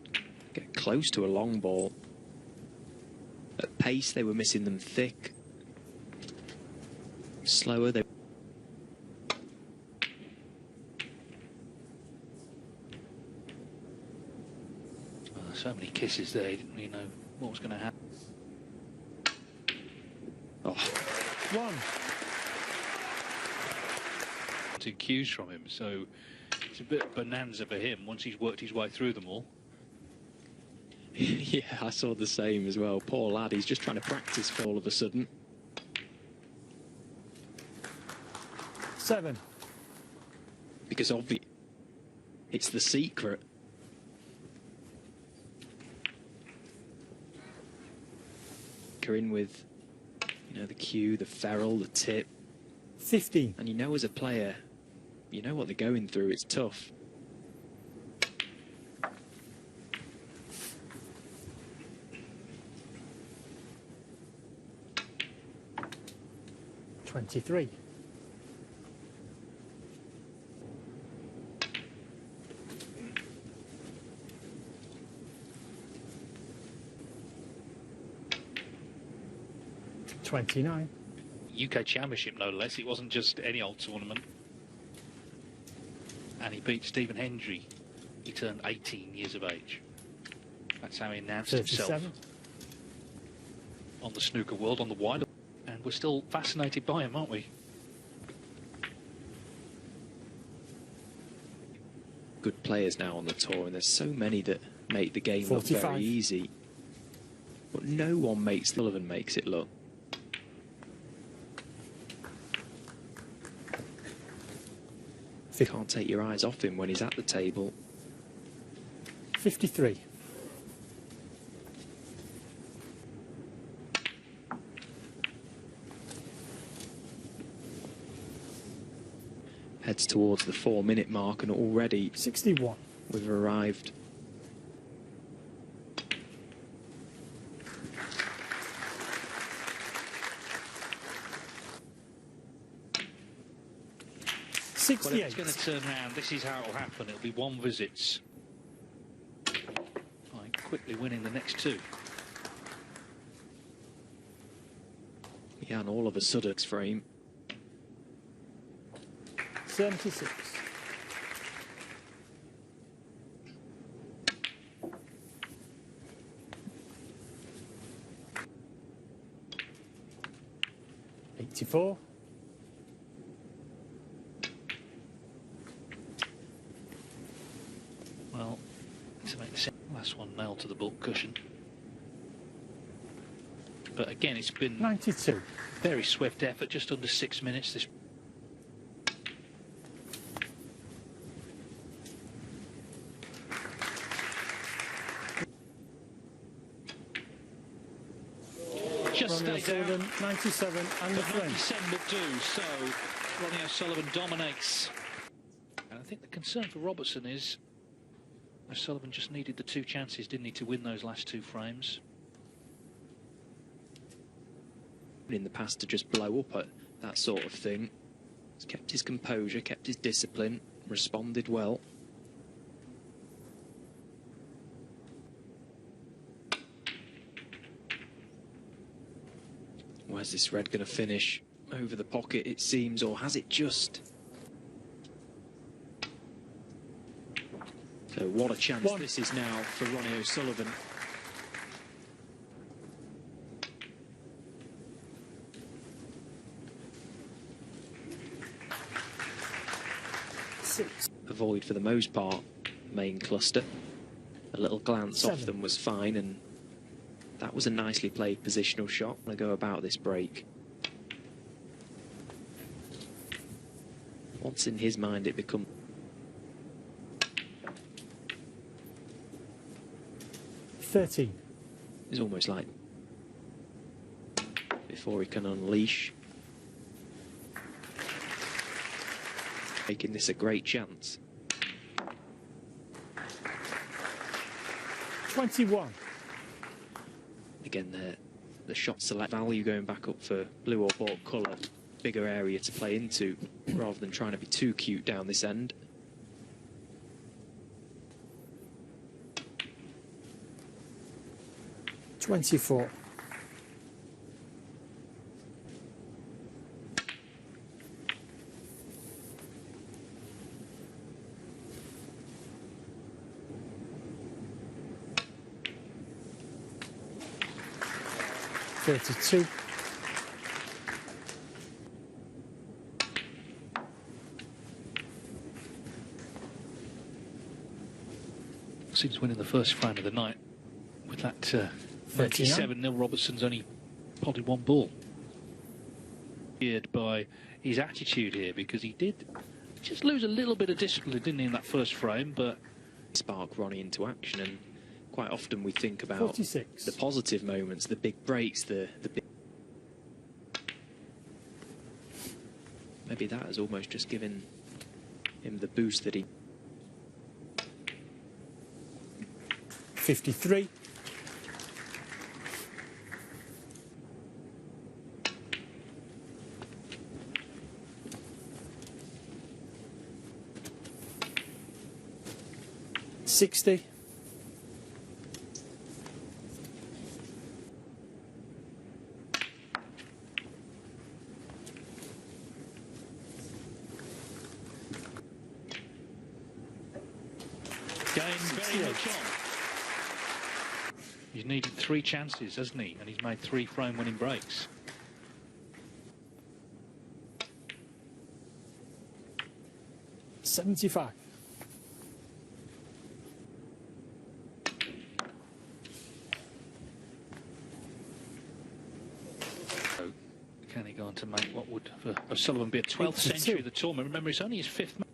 get close to a long ball. At pace, they were missing them thick. Slower, they... So many kisses there, you didn't really know what was going to happen. Oh. 1. Two cues from him, so it's a bit bonanza for him once he's worked his way through them all. Yeah, I saw the same as well. Poor lad, he's just trying to practice for all of a sudden. 7. Because obviously, it's the secret. You're in with, you know, the cue, the ferrule, the tip. 15. And you know, as a player, you know what they're going through. It's tough. $23. 29. UK Championship, no less. It wasn't just any old tournament. and he beat Stephen Hendry. He turned 18 years of age. That's how he announced 37. himself on the snooker world, on the wider. And we're still fascinated by him, aren't we? Good players now on the tour, and there's so many that make the game 45. look very easy. But no one makes Sullivan makes it look. Can't take your eyes off him when he's at the table. 53. Heads towards the 4-minute mark, and already 61. we've arrived. Well, if it's going to turn around, this is how it'll happen. It'll be one visits. Right, quickly winning the next two. Yeah, and all of a sudden, frame. 76.84. Well, to make the last one nailed to the bulk cushion. But again, it's been 92. very swift effort, just under 6 minutes. This just Ronnie stay down. O'Sullivan, 97 and the But frame. 97 will do, so Ronnie O'Sullivan dominates. And I think the concern for Robertson is O'Sullivan just needed the two chances, didn't he, to win those last two frames. In the past to just blow up at that sort of thing. He's kept his composure, kept his discipline, responded well. Where's this red going to finish? Over the pocket, it seems, or has it just? So what a chance this is now for Ronnie O'Sullivan. Avoid, for the most part, main cluster. A little glance off them was fine, and that was a nicely played positional shot. I'm going to go about this break. Once in his mind it becomes... $13. It's almost like before he can unleash. Making this a great chance. 21. Again, the shot select value going back up for blue or bought colour. Bigger area to play into rather than trying to be too cute down this end. $24. $32. Seems winning the first frame of the night with that 37. Neil Robertson's only potted one ball. Geared by his attitude here, because he did just lose a little bit of discipline, didn't he, in that first frame, but spark Ronnie into action, and quite often we think about 46. the positive moments, the big breaks, the big... Maybe that has almost just given him the boost that he... 53. $60. Game very much on. He's needed 3 chances, hasn't he? And he's made 3 frame-winning breaks. $75. So, can he go on to make what would, for O'Sullivan, be a 12th century of the tournament? Remember, it's only his 5th match.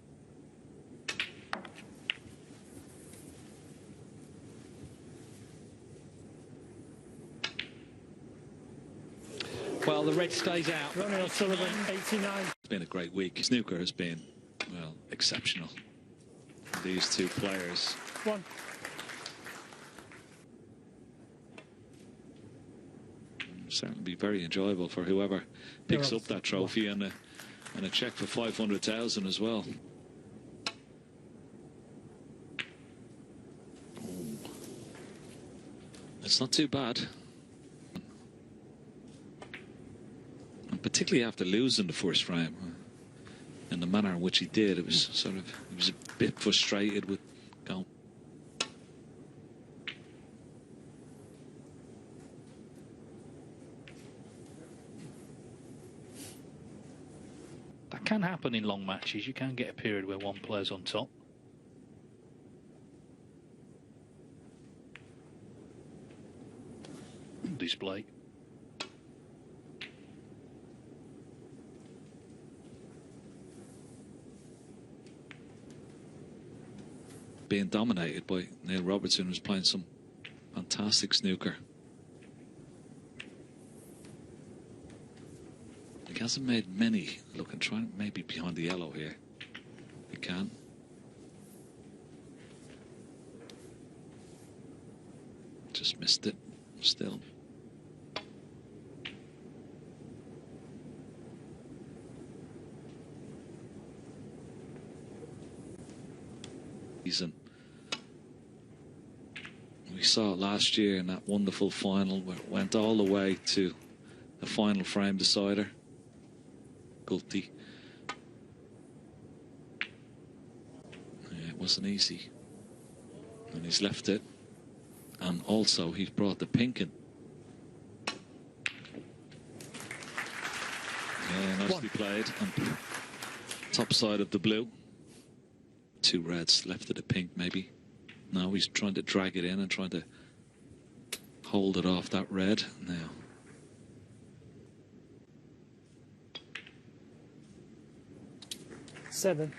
Well, the red stays out. Ronnie O'Sullivan, 89. It's been a great week. Snooker has been, well, exceptional. These two players. 1. Certainly be very enjoyable for whoever picks up that trophy, and a check for 500,000 as well. It's not too bad. And particularly after losing the first frame, in the manner in which he did, it was sort of, he was a bit frustrated with going. That can happen in long matches. You can get a period where one player's on top. Display. Being dominated by Neil Robertson, who's playing some fantastic snooker. He hasn't made many. Look, and try maybe behind the yellow here. He can. Just missed it. Still. Season. We saw it last year in that wonderful final where it went all the way to the final frame decider. Gulti. Yeah, it wasn't easy. And he's left it. And also he's brought the pink in. Yeah, nicely played. And top side of the blue. 2 reds, left of the pink maybe. Now he's trying to drag it in and trying to hold it off that red now. $7.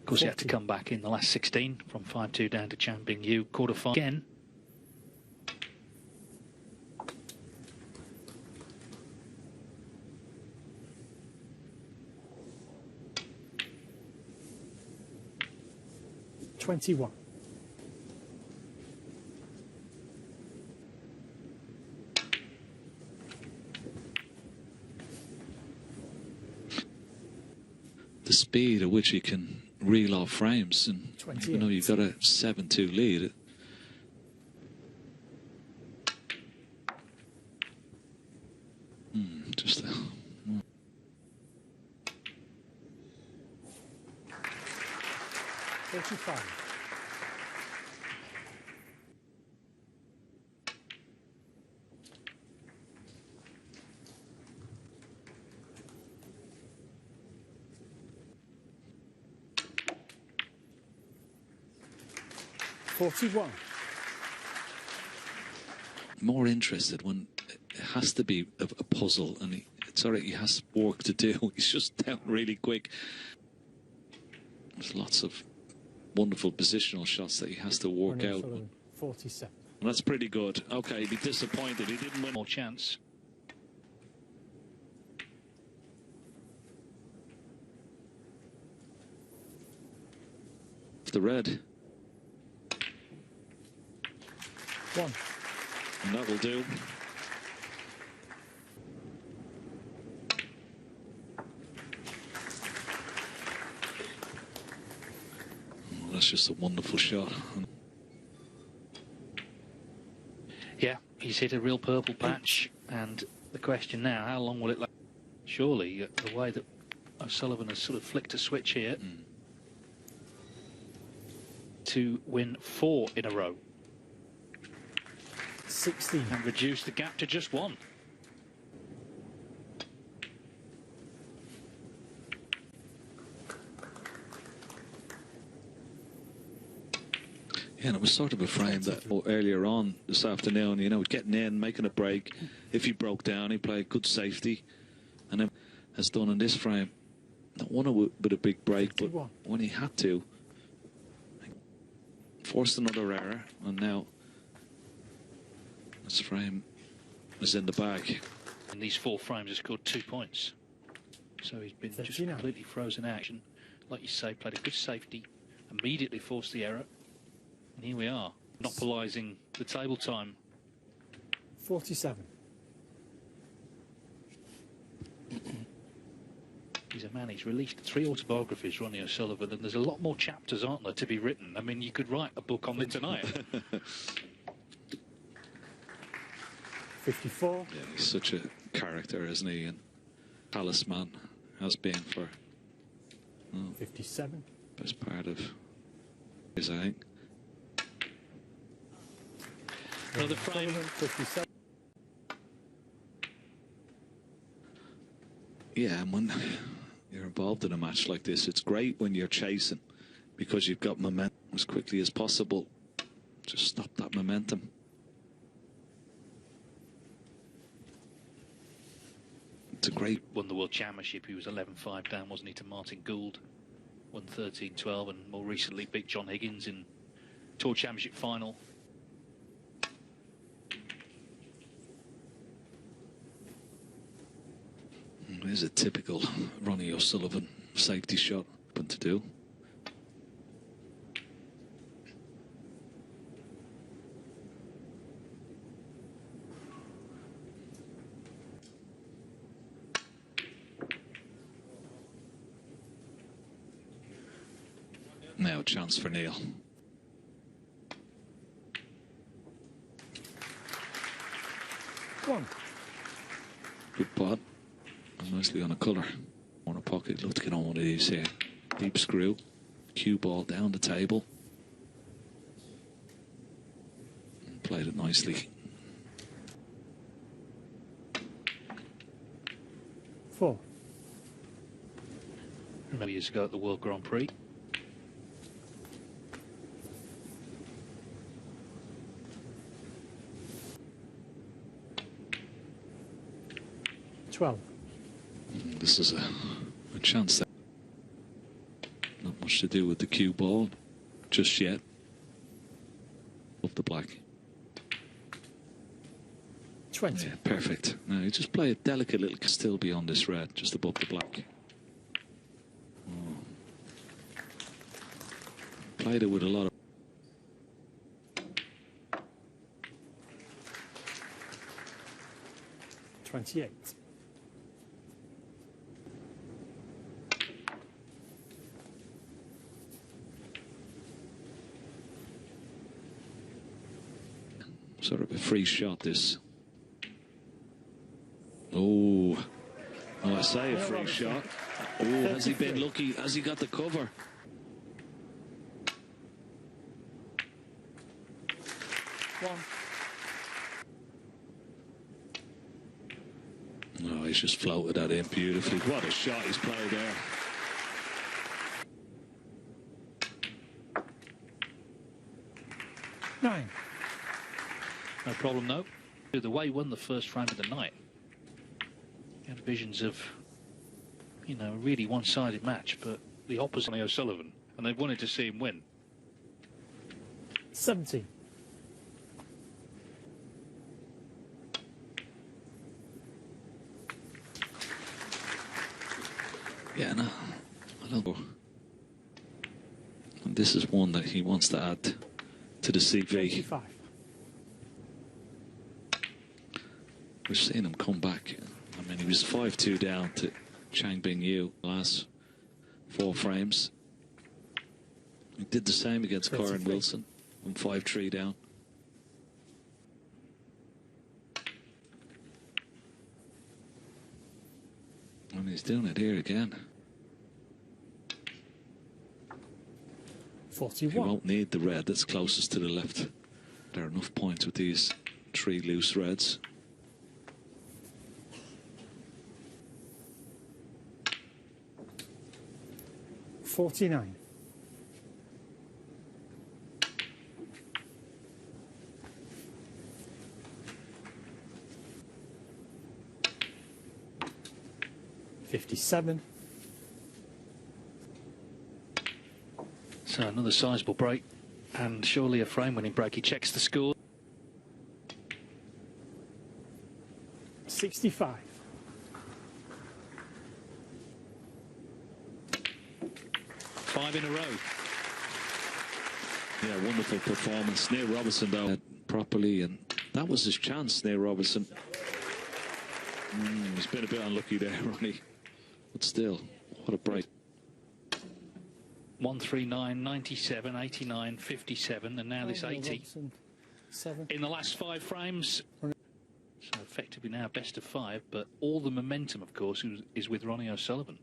Of course, he had to come back in the last 16 from 5-2 down to Champion U quarter-final again. $21. The speed at which he can reel off frames, and even though you've got a 7-2 lead, just 45. $41. more interested when it has to be a puzzle, and it's all right, he has work to do. He's just down really quick. There's lots of wonderful positional shots that he has to work out. 47. That's pretty good. Okay, he'd be disappointed. He didn't win. More chance. The red. 1. And that'll do. Yeah, He's hit a real purple patch, and the question now, how long will it last? Surely, the way that O'Sullivan has sort of flicked a switch here to win 4 in a row. 16. And reduce the gap to just 1. Yeah, and it was sort of a frame that earlier on this afternoon, you know, getting in, making a break. If he broke down, he played good safety. And then has done in this frame, not won with a big break, 51. but when he had to, forced another error, and now this frame is in the bag. In these 4 frames, has scored 2 points. So he's been just 39. completely frozen in action. Like you say, played a good safety, immediately forced the error. And here we are, monopolising the table time. 47. He's a man, he's released 3 autobiographies, Ronnie O'Sullivan, and there's a lot more chapters, aren't there, to be written? I mean, you could write a book on it tonight. 54. Yeah, he's such a character, isn't he? And talisman has been for 57. best part of his, I think. Another frame. 57. Yeah, and when you're involved in a match like this, it's great when you're chasing because you've got momentum as quickly as possible. Just stop that momentum. It's a great... Won the World Championship, he was 11-5 down, wasn't he, to Martin Gould. Won 13-12 and more recently beat John Higgins in Tour Championship final. There's a typical Ronnie O'Sullivan safety shot to do. Now a chance for Neil. One. Good pot. Nicely on a colour. On a pocket. Love to get on one of these here. Deep screw. Cue ball down the table. And played it nicely. 4. Remember years ago at the World Grand Prix. This is a chance there. Not much to do with the cue ball just yet. Up the black. 20. Yeah, perfect. Now you just play a delicate little still beyond this red, just above the black. Oh. Played it with a lot of 28. sort of a free shot, this. Oh, well, I say a free shot. Oh, has he been lucky? Has he got the cover? One. No, he's just floated that in beautifully. What a shot he's played there. Nine. No problem, though. The way he won the first frame of the night. He had visions of, you know, a really one-sided match, but the opposite, Ronnie O'Sullivan, and they wanted to see him win. 17. Yeah, no, I don't know. And this is one that he wants to add to the CV. 25. We've seen him come back. I mean, he was 5-2 down to Chang Bing Yu last 4 frames. He did the same against Corin Wilson, on 5-3 down. And he's doing it here again. 41. He won't need the red that's closest to the left. There are enough points with these 3 loose reds. $49. $57. So another sizable break, and surely a frame-winning break. He checks the score. 65. Five in a row. Yeah, wonderful performance. Neil Robertson, though, properly, and that was his chance, Neil Robertson. He's been a bit unlucky there, Ronnie. But still, what a break. 139, 97, 89, 57, and now this 80. 7. In the last 5 frames. So effectively now best of 5, but all the momentum, of course, is with Ronnie O'Sullivan.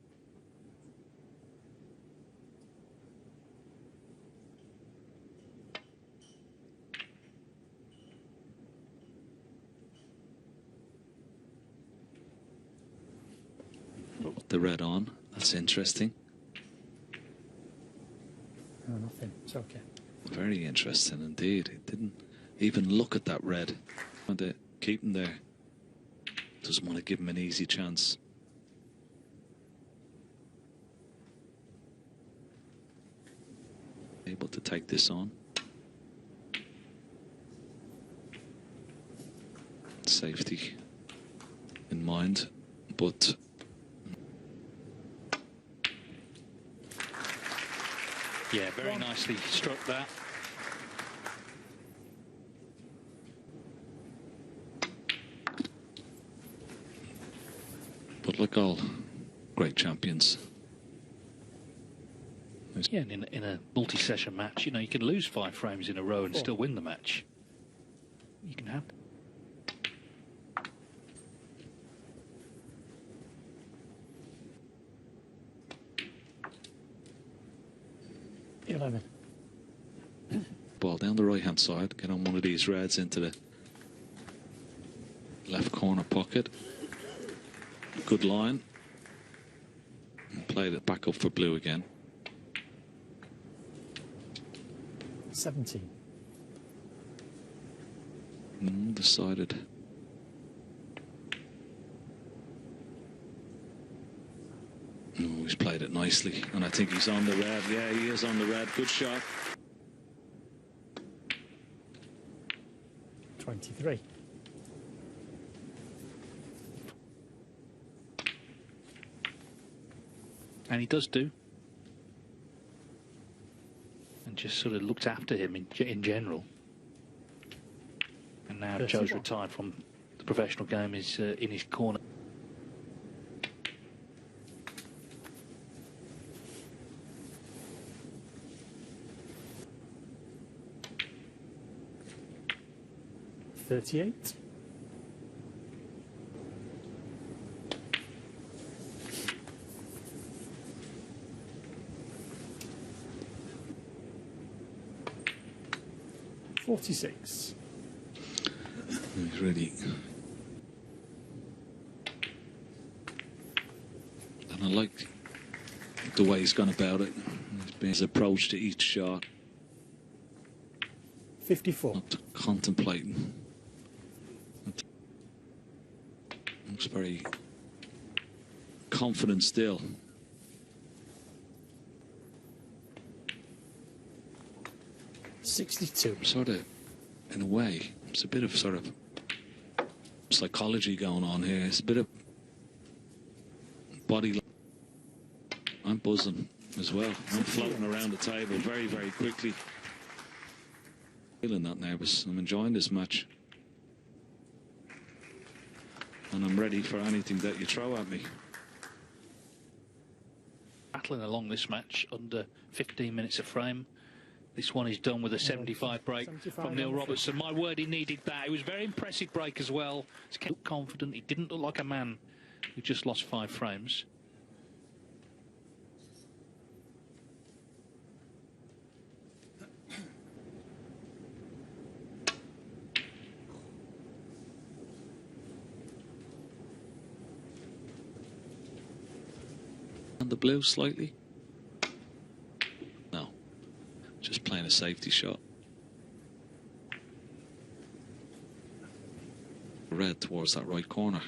The red on, that's interesting. No, nothing. It's okay. Very interesting indeed. He didn't even look at that red. Want to keep him there. Doesn't want to give him an easy chance. Able to take this on. Safety in mind, but yeah, very nicely struck that. But like all great champions. Yeah, and in a multi-session match, you know, you can lose 5 frames in a row and still win the match. You can have. Ball down the right hand side, get on one of these reds into the left corner pocket. Good line. And played it back up for blue again. 17. Decided. Oh, he's played it nicely, and I think he's on the red. Yeah, he is on the red. Good shot. 23. And he does do. And just sort of looked after him in general. And now Joe's retired from the professional game, is in his corner. $38. $46. He's really. And I like the way he's gone about it. His approach to each shot. 54. Not contemplating. Looks very confident still. $62. Sort of, in a way, it's a bit of sort of psychology going on here. It's a bit of body. I'm buzzing as well. I'm floating around the table very, very quickly. Feeling that nervous. I'm enjoying this match. And I'm ready for anything that you throw at me. Battling along this match under 15 minutes a frame. This one is done with a 75 break from Neil Robertson. My word, he needed that. It was a very impressive break as well. He looked confident. He didn't look like a man We just lost 5 frames. And the blue slightly? No. Just playing a safety shot. Red towards that right corner.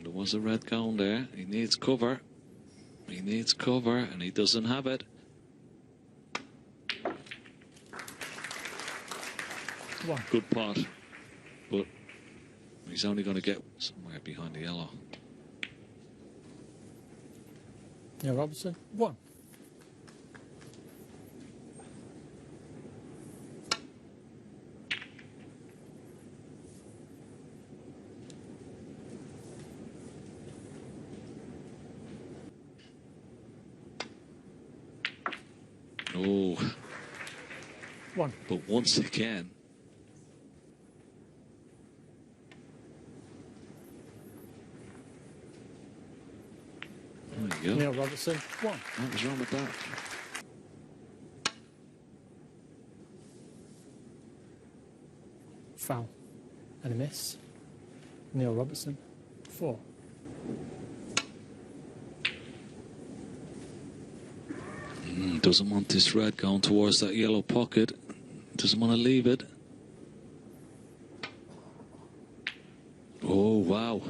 There was a red going there. He needs cover. He needs cover, and he doesn't have it. One. Good pot, but he's only going to get somewhere behind the yellow. Neil Robertson. 1. Oh, 1. but once again, there you go. Neil Robertson. 1. What was wrong with that? Foul. And a miss. Neil Robertson. 4. Doesn't want this red going towards that yellow pocket. Doesn't want to leave it. Oh, wow.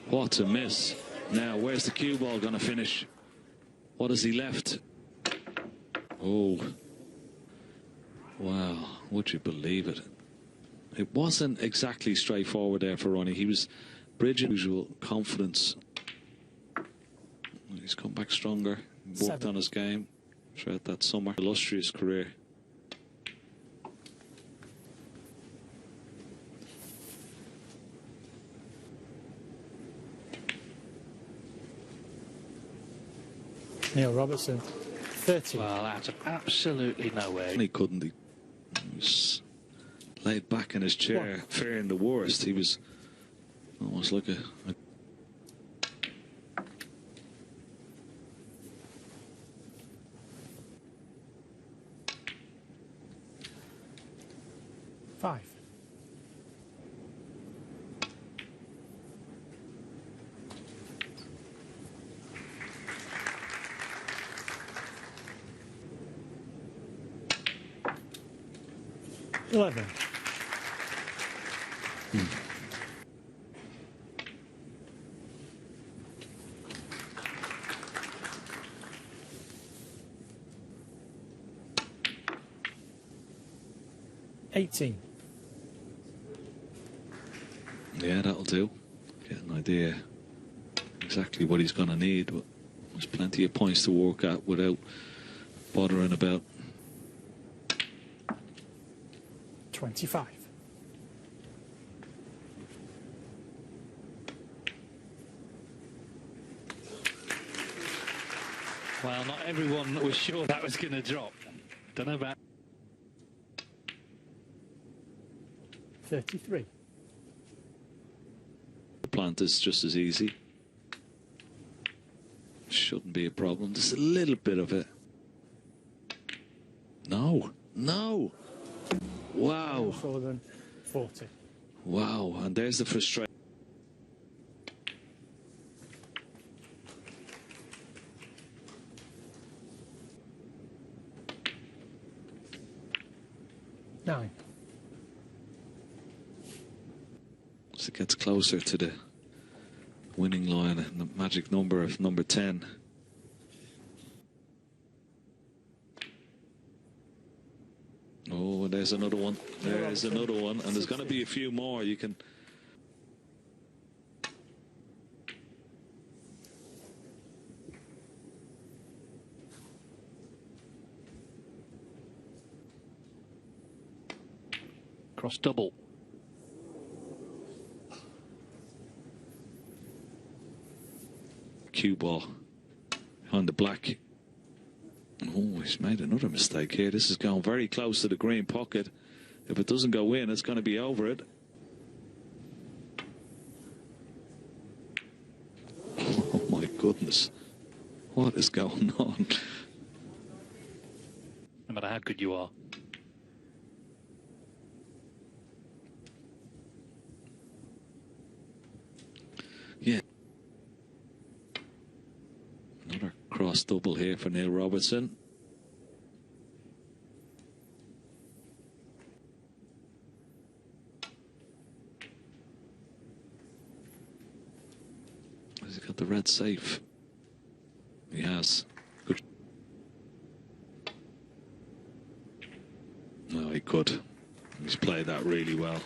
What a miss. Now, where's the cue ball going to finish? What has he left? Oh. Wow. Would you believe it? It wasn't exactly straightforward there for Ronnie. He was bridging usual confidence. He's come back stronger. Worked 7. on his game throughout that summer. Illustrious career. Neil Robertson. 30. Well, out of absolutely nowhere. He couldn't. He was laid back in his chair, fearing the worst. He was almost like a 5. $11. $18. Yeah, that'll do. Get an idea exactly what he's going to need. But there's plenty of points to work at without bothering about. 25. Well, not everyone was sure that was going to drop. Don't know about. 33. The plant is just as easy. Shouldn't be a problem. Just a little bit of it. No. No. Wow. O'Sullivan. 40. Wow. And there's the frustration. $9. As it gets closer to the winning line and the magic number of number 10. Oh, and there's another one. There's another one. And there's going to be a few more. You can. Cross double. Cue ball behind the black. Oh, he's made another mistake here. This is going very close to the green pocket. If it doesn't go in, it's going to be over it. goodness. What is going on? No matter how good you are. Yeah. Another cross double here for Neil Robertson. Has he got the red safe? He has. Good. No, he could. He's played that really well.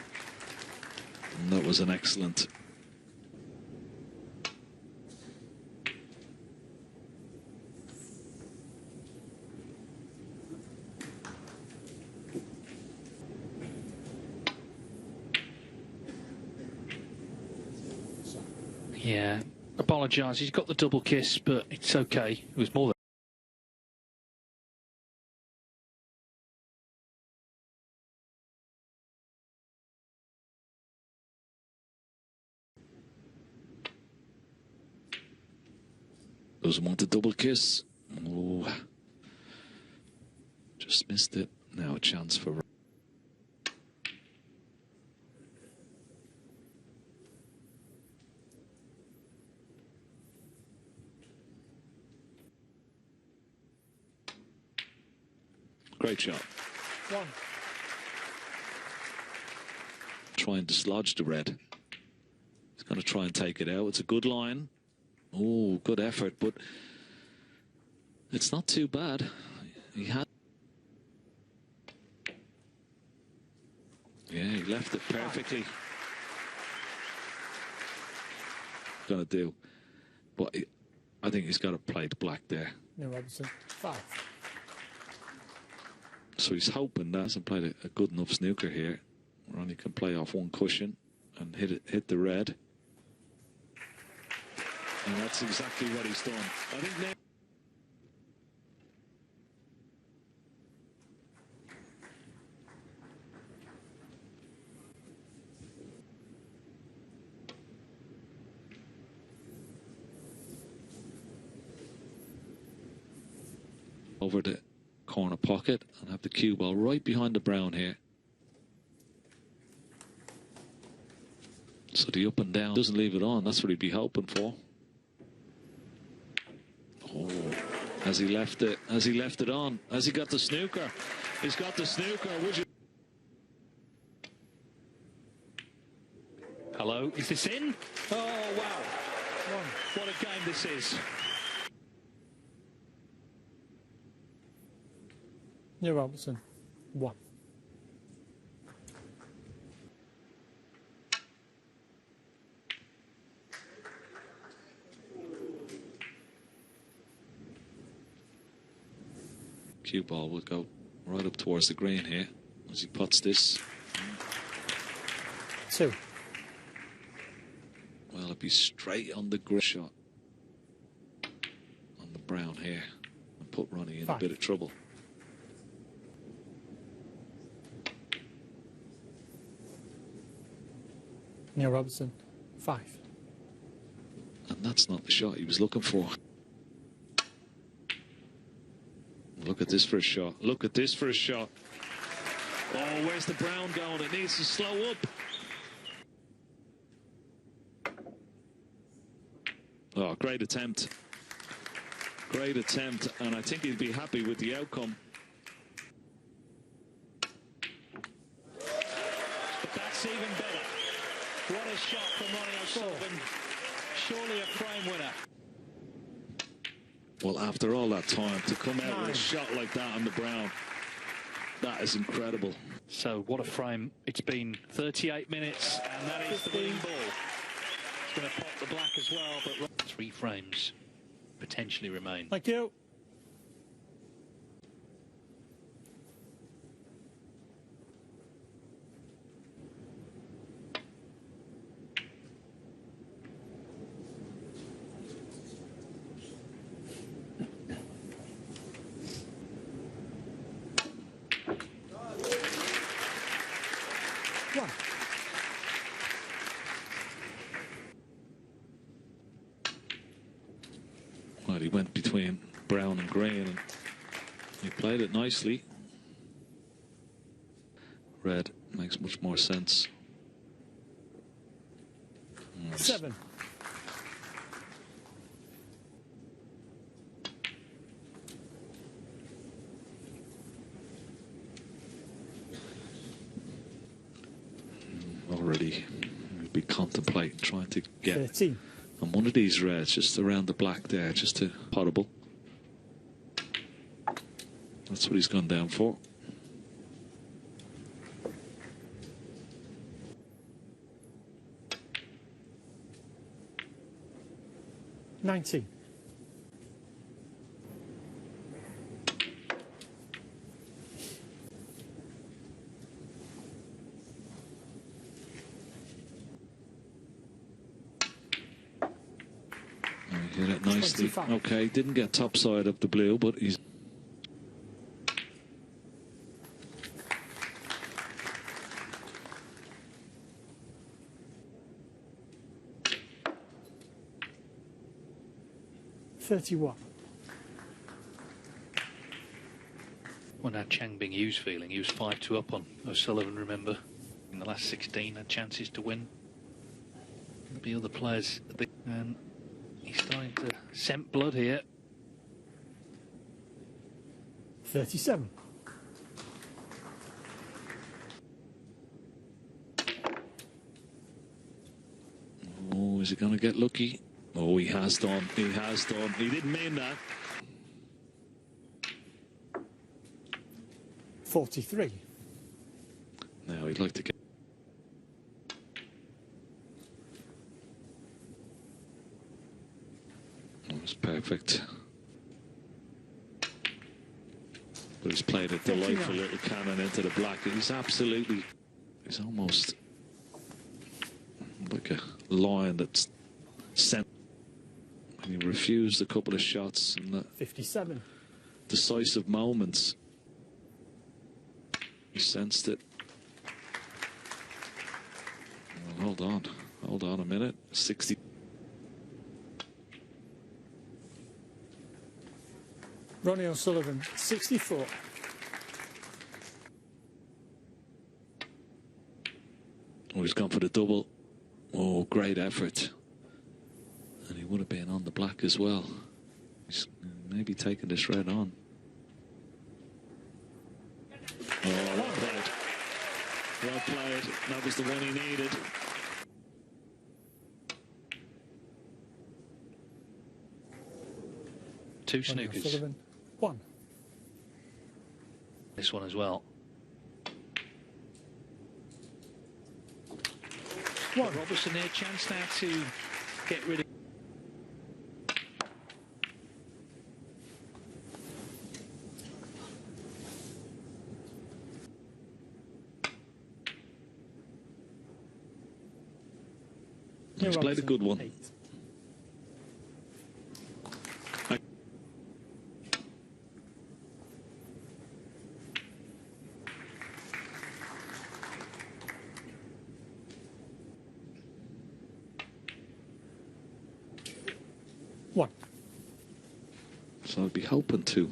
And that was an excellent. Yeah, apologise. He's got the double kiss, but it's okay. It was more than. Doesn't want a double kiss. Oh, just missed it. Now a chance for. Great shot. One. Try and dislodge the red. He's going to try and take it out. It's a good line. Oh, good effort, but it's not too bad. He had. Yeah, he left it perfectly. Gonna do, but I think he's got to play the black there. Neil Robertson, 5. So he's hoping that hasn't played a good enough snooker here. Ronnie can play off one cushion and hit the red. And that's exactly what he's done. I think now. Over the corner pocket and have the cue ball right behind the brown here. So the up and down doesn't leave it on. That's what he'd be hoping for. Oh, has he left it? Has he left it on? Has he got the snooker? He's got the snooker. Would you? Hello, is this in? Oh, wow. What a game this is. Neil Robertson, 1. Cue ball will go right up towards the green here as he puts this. 2. Well, it'd be straight on the green shot on the brown here and put Ronnie in 5. a bit of trouble. Neil Robertson, 5. And that's not the shot he was looking for. Look at this for a shot. Look at this for a shot. Oh, where's the brown going? It needs to slow up. Oh, great attempt. Great attempt, and I think he'd be happy with the outcome. But that's even better. What a shot from Ronnie O'Sullivan. Surely a frame winner. Well, after all that time, to come out with a shot like that on the brown, that is incredible. So what a frame. It's been 38 minutes, and that is the winning ball. It's going to pop the black as well, but 3 frames potentially remain. Thank you. he went between brown and green, and he played it nicely. Red makes much more sense. 7. Already maybe contemplate trying to get 13. on one of these reds just around the black there, just to potable. That's what he's gone down for. 19. He hit it nicely. 25. Okay, didn't get top side of the blue, but he's... $31. When had Chang Bing Yu's feeling, he was 5-2 up on O'Sullivan, remember? In the last 16, had chances to win. There'll be other players. And he's starting to scent blood here. 37. Oh, is he going to get lucky? Oh, he has done. He has done. He didn't mean that. 43. Now he'd like to get... That was perfect. But he's played a delightful little cannon into the black. He's absolutely... He's almost like a lion that's sent. And he refused a couple of shots in the 57. decisive moments. He sensed it. Well, hold on a minute. 60. Ronnie O'Sullivan, 64. Oh, he's gone for the double. Oh, great effort. And he would have been on the black as well. He's maybe taking this red on. Oh, well played. Well played. That was the one he needed. Two Ronnie snookers. O'Sullivan, 1. This one as well. 1. Robertson here, chance now to get rid of... He's played a good one. 8. One. So I'd be hoping to.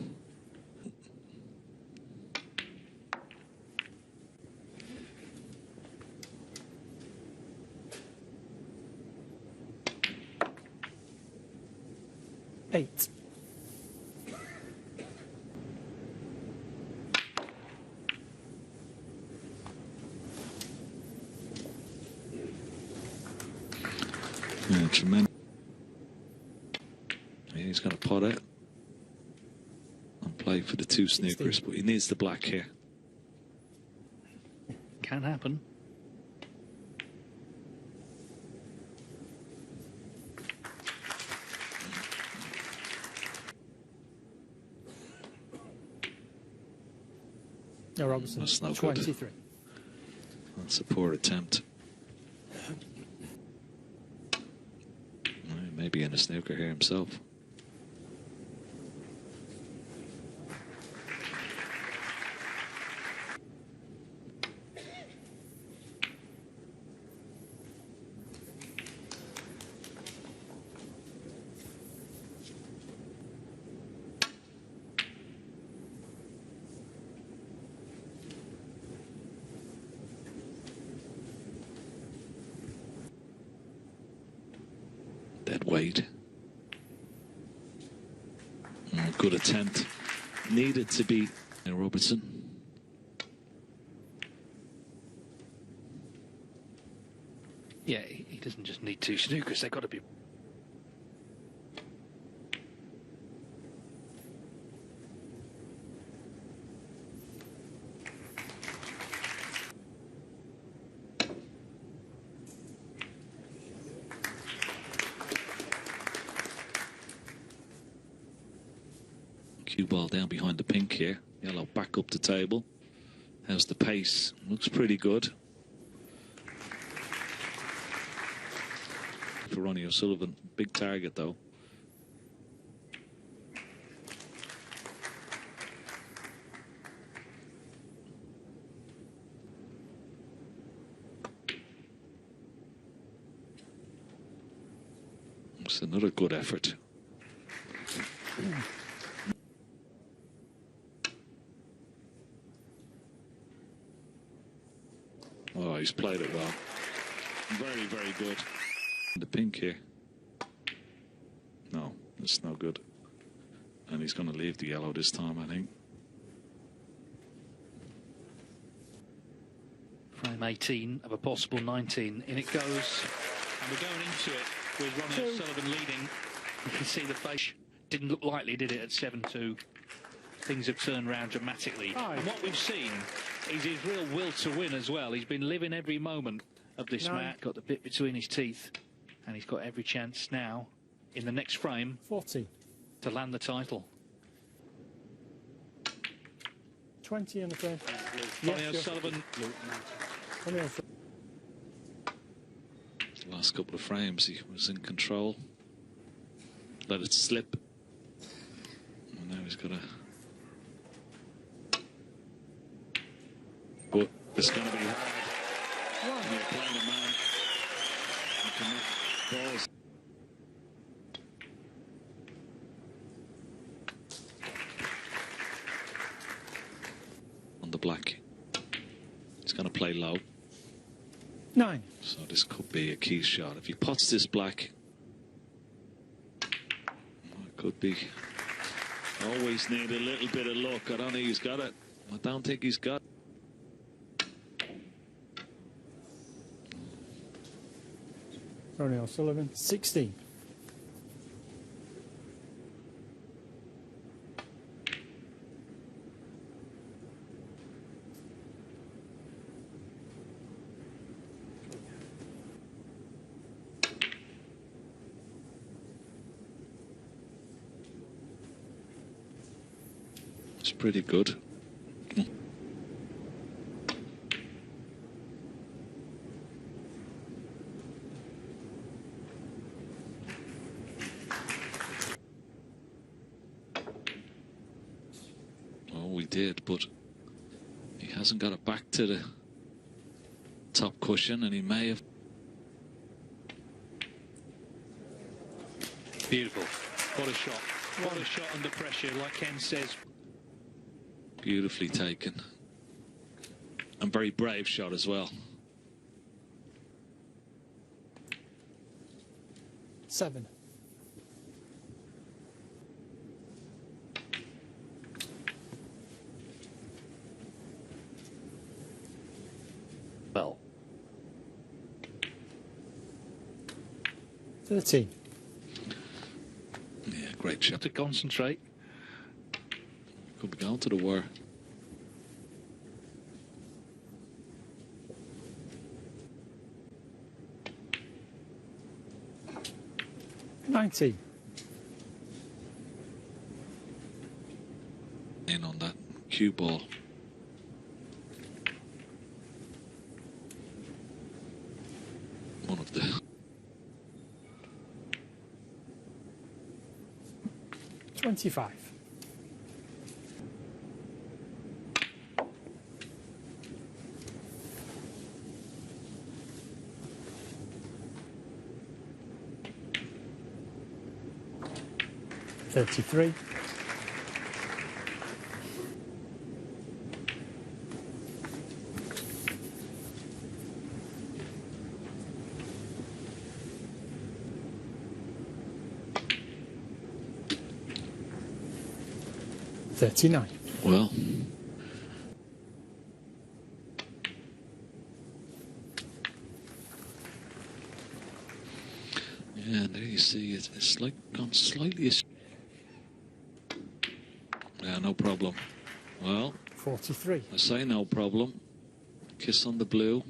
Eight. Yeah, tremendous. He's going to pot it and play for the two snookers, but he needs the black here. Can happen. No, Robertson, That's no 23. good. That's a poor attempt. Maybe in a snooker here himself. weight. Good attempt. Needed to be Neil Robertson. Yeah, he doesn't just need 2 snookers, they've got to be. Cue ball down behind the pink here. Yellow back up the table. How's the pace? Looks pretty good. For Ronnie O'Sullivan, big target though. It's another good effort. Oh, he's played it well. Very, very good. The pink here. No, it's no good. And he's going to leave the yellow this time, I think. Frame 18 of a possible 19. In it goes. And we're going into it with Ronnie O'Sullivan leading. You can see the face. Didn't look likely, did it, at 7-2. Things have turned around dramatically. And what we've seen is his real will to win as well. He's been living every moment of this match. Got the bit between his teeth. And he's got every chance now, in the next frame, 40 to land the title. 20 in the frame. Ronnie O'Sullivan. The last couple of frames, he was in control. Let it slip. And now he's got a. But it's going to be hard. When you're playing a man, you can make balls. On the black. He's going to play low. 9. So this could be a key shot. If he pots this black, it could be. Always need a little bit of luck. I don't think he's got it. I don't think he's got it. Ronnie O'Sullivan, 16. It's pretty good. We did, but he hasn't got it back to the top cushion, and he may have. Beautiful. What a shot. What a shot under pressure, like Ken says. Beautifully taken. And very brave shot as well. 7. Well. 13. Yeah, great shot. To concentrate. Could be going to the wire. $90. In on that cue ball. One of the 25. $33. 39. Well, yeah, there you see it's like gone slightly. Yeah, no problem. Well, 43. I say no problem. Kiss on the blue.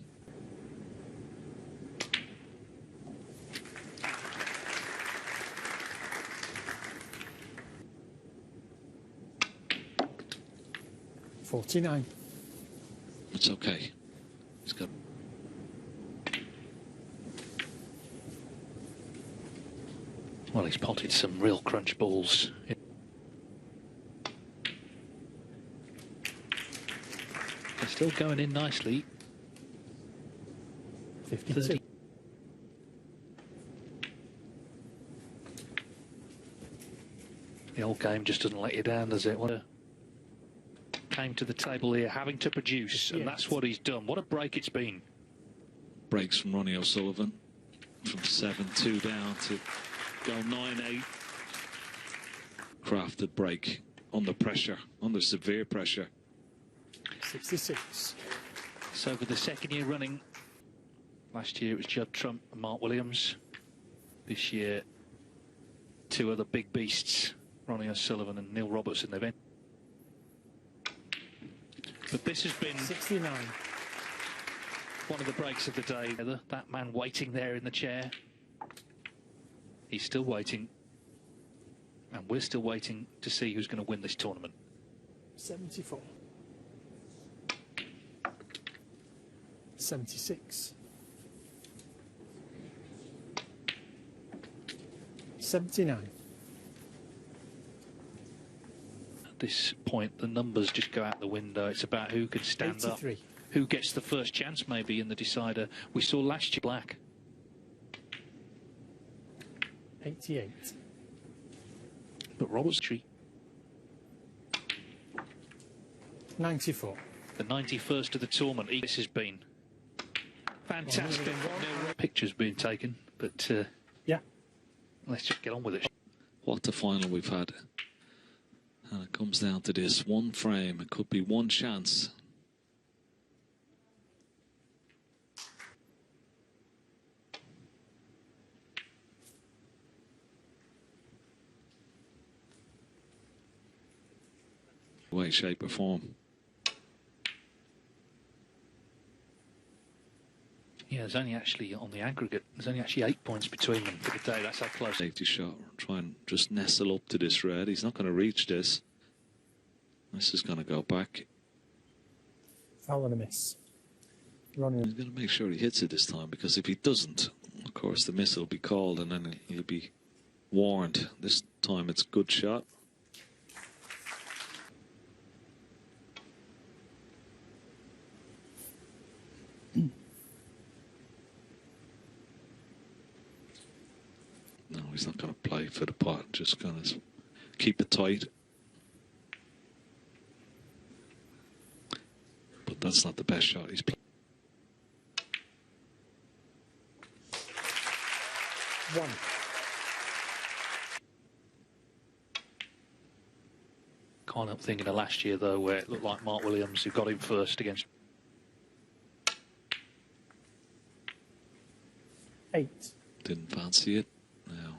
$49. It's okay. He's got. Well, he's potted some real crunch balls. They're still going in nicely. 52. 30. The old game just doesn't let you down, does it? What a came to the table here having to produce, and that's what he's done. What a break it's been. Breaks from Ronnie O'Sullivan from 7-2 down to go 9-8. Crafted break under pressure, under severe pressure. 66. So for the second year running, last year it was Judd Trump and Mark Williams. This year, two other big beasts, Ronnie O'Sullivan and Neil Robertson. They've ended. But this has been 69. one of the breaks of the day. That man waiting there in the chair. He's still waiting. And we're still waiting to see who's going to win this tournament. 74. 76. 79. At this point, the numbers just go out the window. It's about who can stand 83. up. Who gets the first chance, maybe, in the decider. We saw last year black. 88. But Robert's 94. the 91st of the tournament. This has been fantastic. No pictures being taken, but Yeah. let's just get on with it. What a final we've had. And it comes down to this one frame. It could be one chance. Way, shape or form. Yeah, there's only actually, on the aggregate, there's only actually 8 points between them for the day. That's how close. Safety shot. Try and just nestle up to this red. He's not going to reach this. This is going to go back. Foul and a miss. Ronnie. He's going to make sure he hits it this time, because if he doesn't, of course, the miss will be called and then he'll be warned. This time it's good shot. No, he's not going to play for the pot. Just going to keep it tight. But that's not the best shot he's played. 1. Can't help thinking of last year, though, where it looked like Mark Williams, who got him first against. 8. Didn't fancy it. No.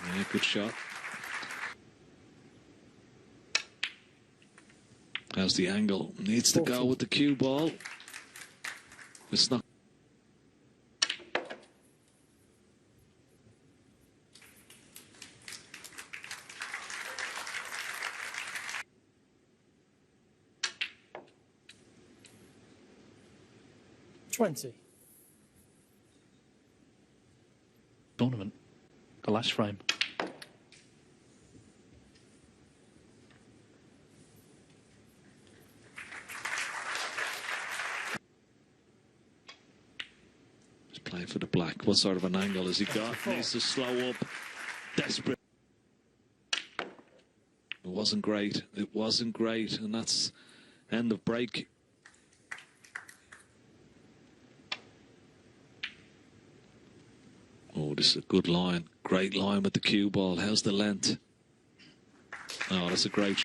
Yeah, good shot. How's the angle? Needs to go with the cue ball. It's not. Tournament, the last frame. He's playing for the black. What sort of an angle has he got? Needs to slow up. Desperate. It wasn't great. It wasn't great. And that's end of break. Oh, this is a good line. Great line with the cue ball. How's the length? Oh, that's a great.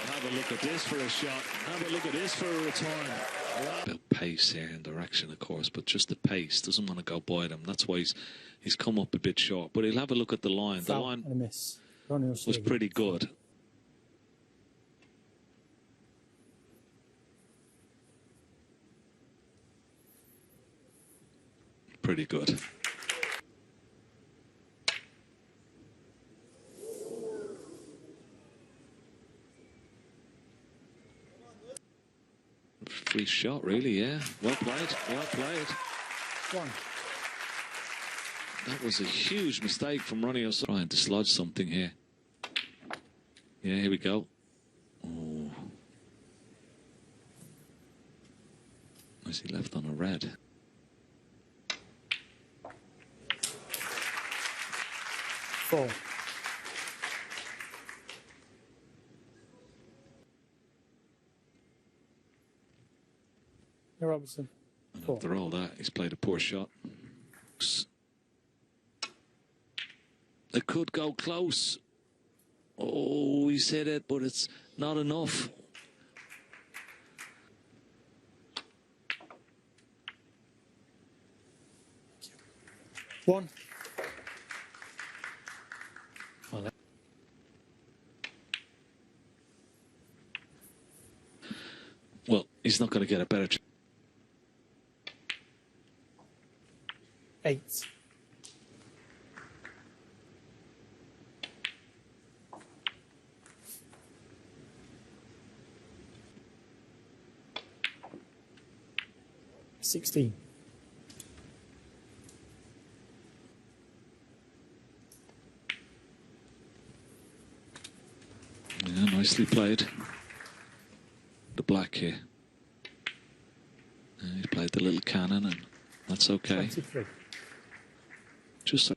Have a look at this for a shot. Have a look at this for a return. About pace here and direction, of course, but just the pace. Doesn't want to go by them. That's why he's come up a bit short. But he'll have a look at the line. The line and a miss. Ronnie was O'Sullivan. pretty good. Pretty good. Free shot, really, yeah. Well played, well played. One. That was a huge mistake from Ronnie O'Sullivan. Trying to dislodge something here. Yeah, here we go. Oh. Is he left on a red? Four. Neil Robertson. And Four. after all that, he's played a poor shot. It could go close. Oh, he said it, but it's not enough. One. Well, he's not going to get a better chance. 8. $16. Yeah, nicely played. The black here. He played the little cannon, and that's okay. 23. Just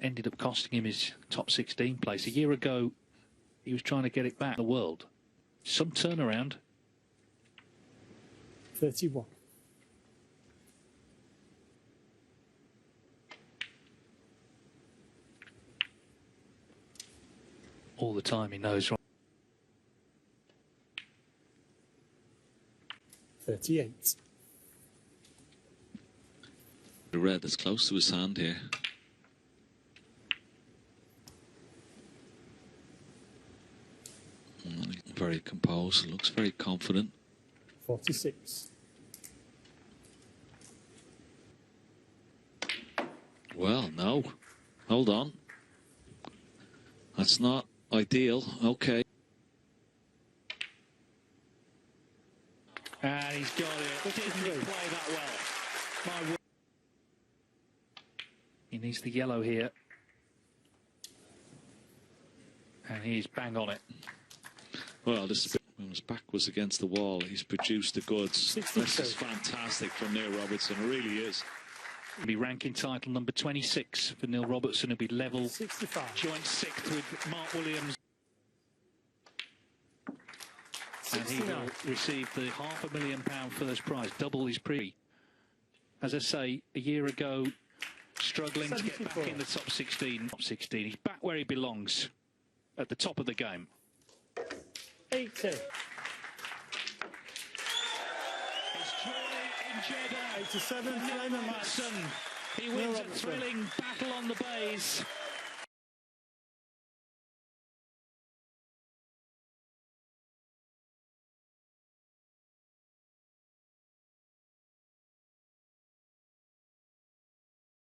Ended up costing him his top 16 place. A year ago, he was trying to get it back in the world. Some turnaround. 31. All the time he knows. 38. the red that's close to his hand here. Very composed, looks very confident. 46. Well, no. Hold on. That's not ideal. Okay. And he's got it. Didn't he play that well? My word. He needs the yellow here. And he's bang on it. Well, this when his back was against the wall, he's produced the goods. 62. This is fantastic from Neil Robertson. It really is. He'll be ranking title number 26 for Neil Robertson. He'll be level 65. joint sixth with Mark Williams. 69. And he will receive the £500,000 first prize, double his pre. As I say, a year ago, struggling 74. to get back in the top 16. Top 16. He's back where he belongs, at the top of the game. 80. It's joy in Jeddah. 87. Neil Robertson. He wins a thrilling battle on the bays.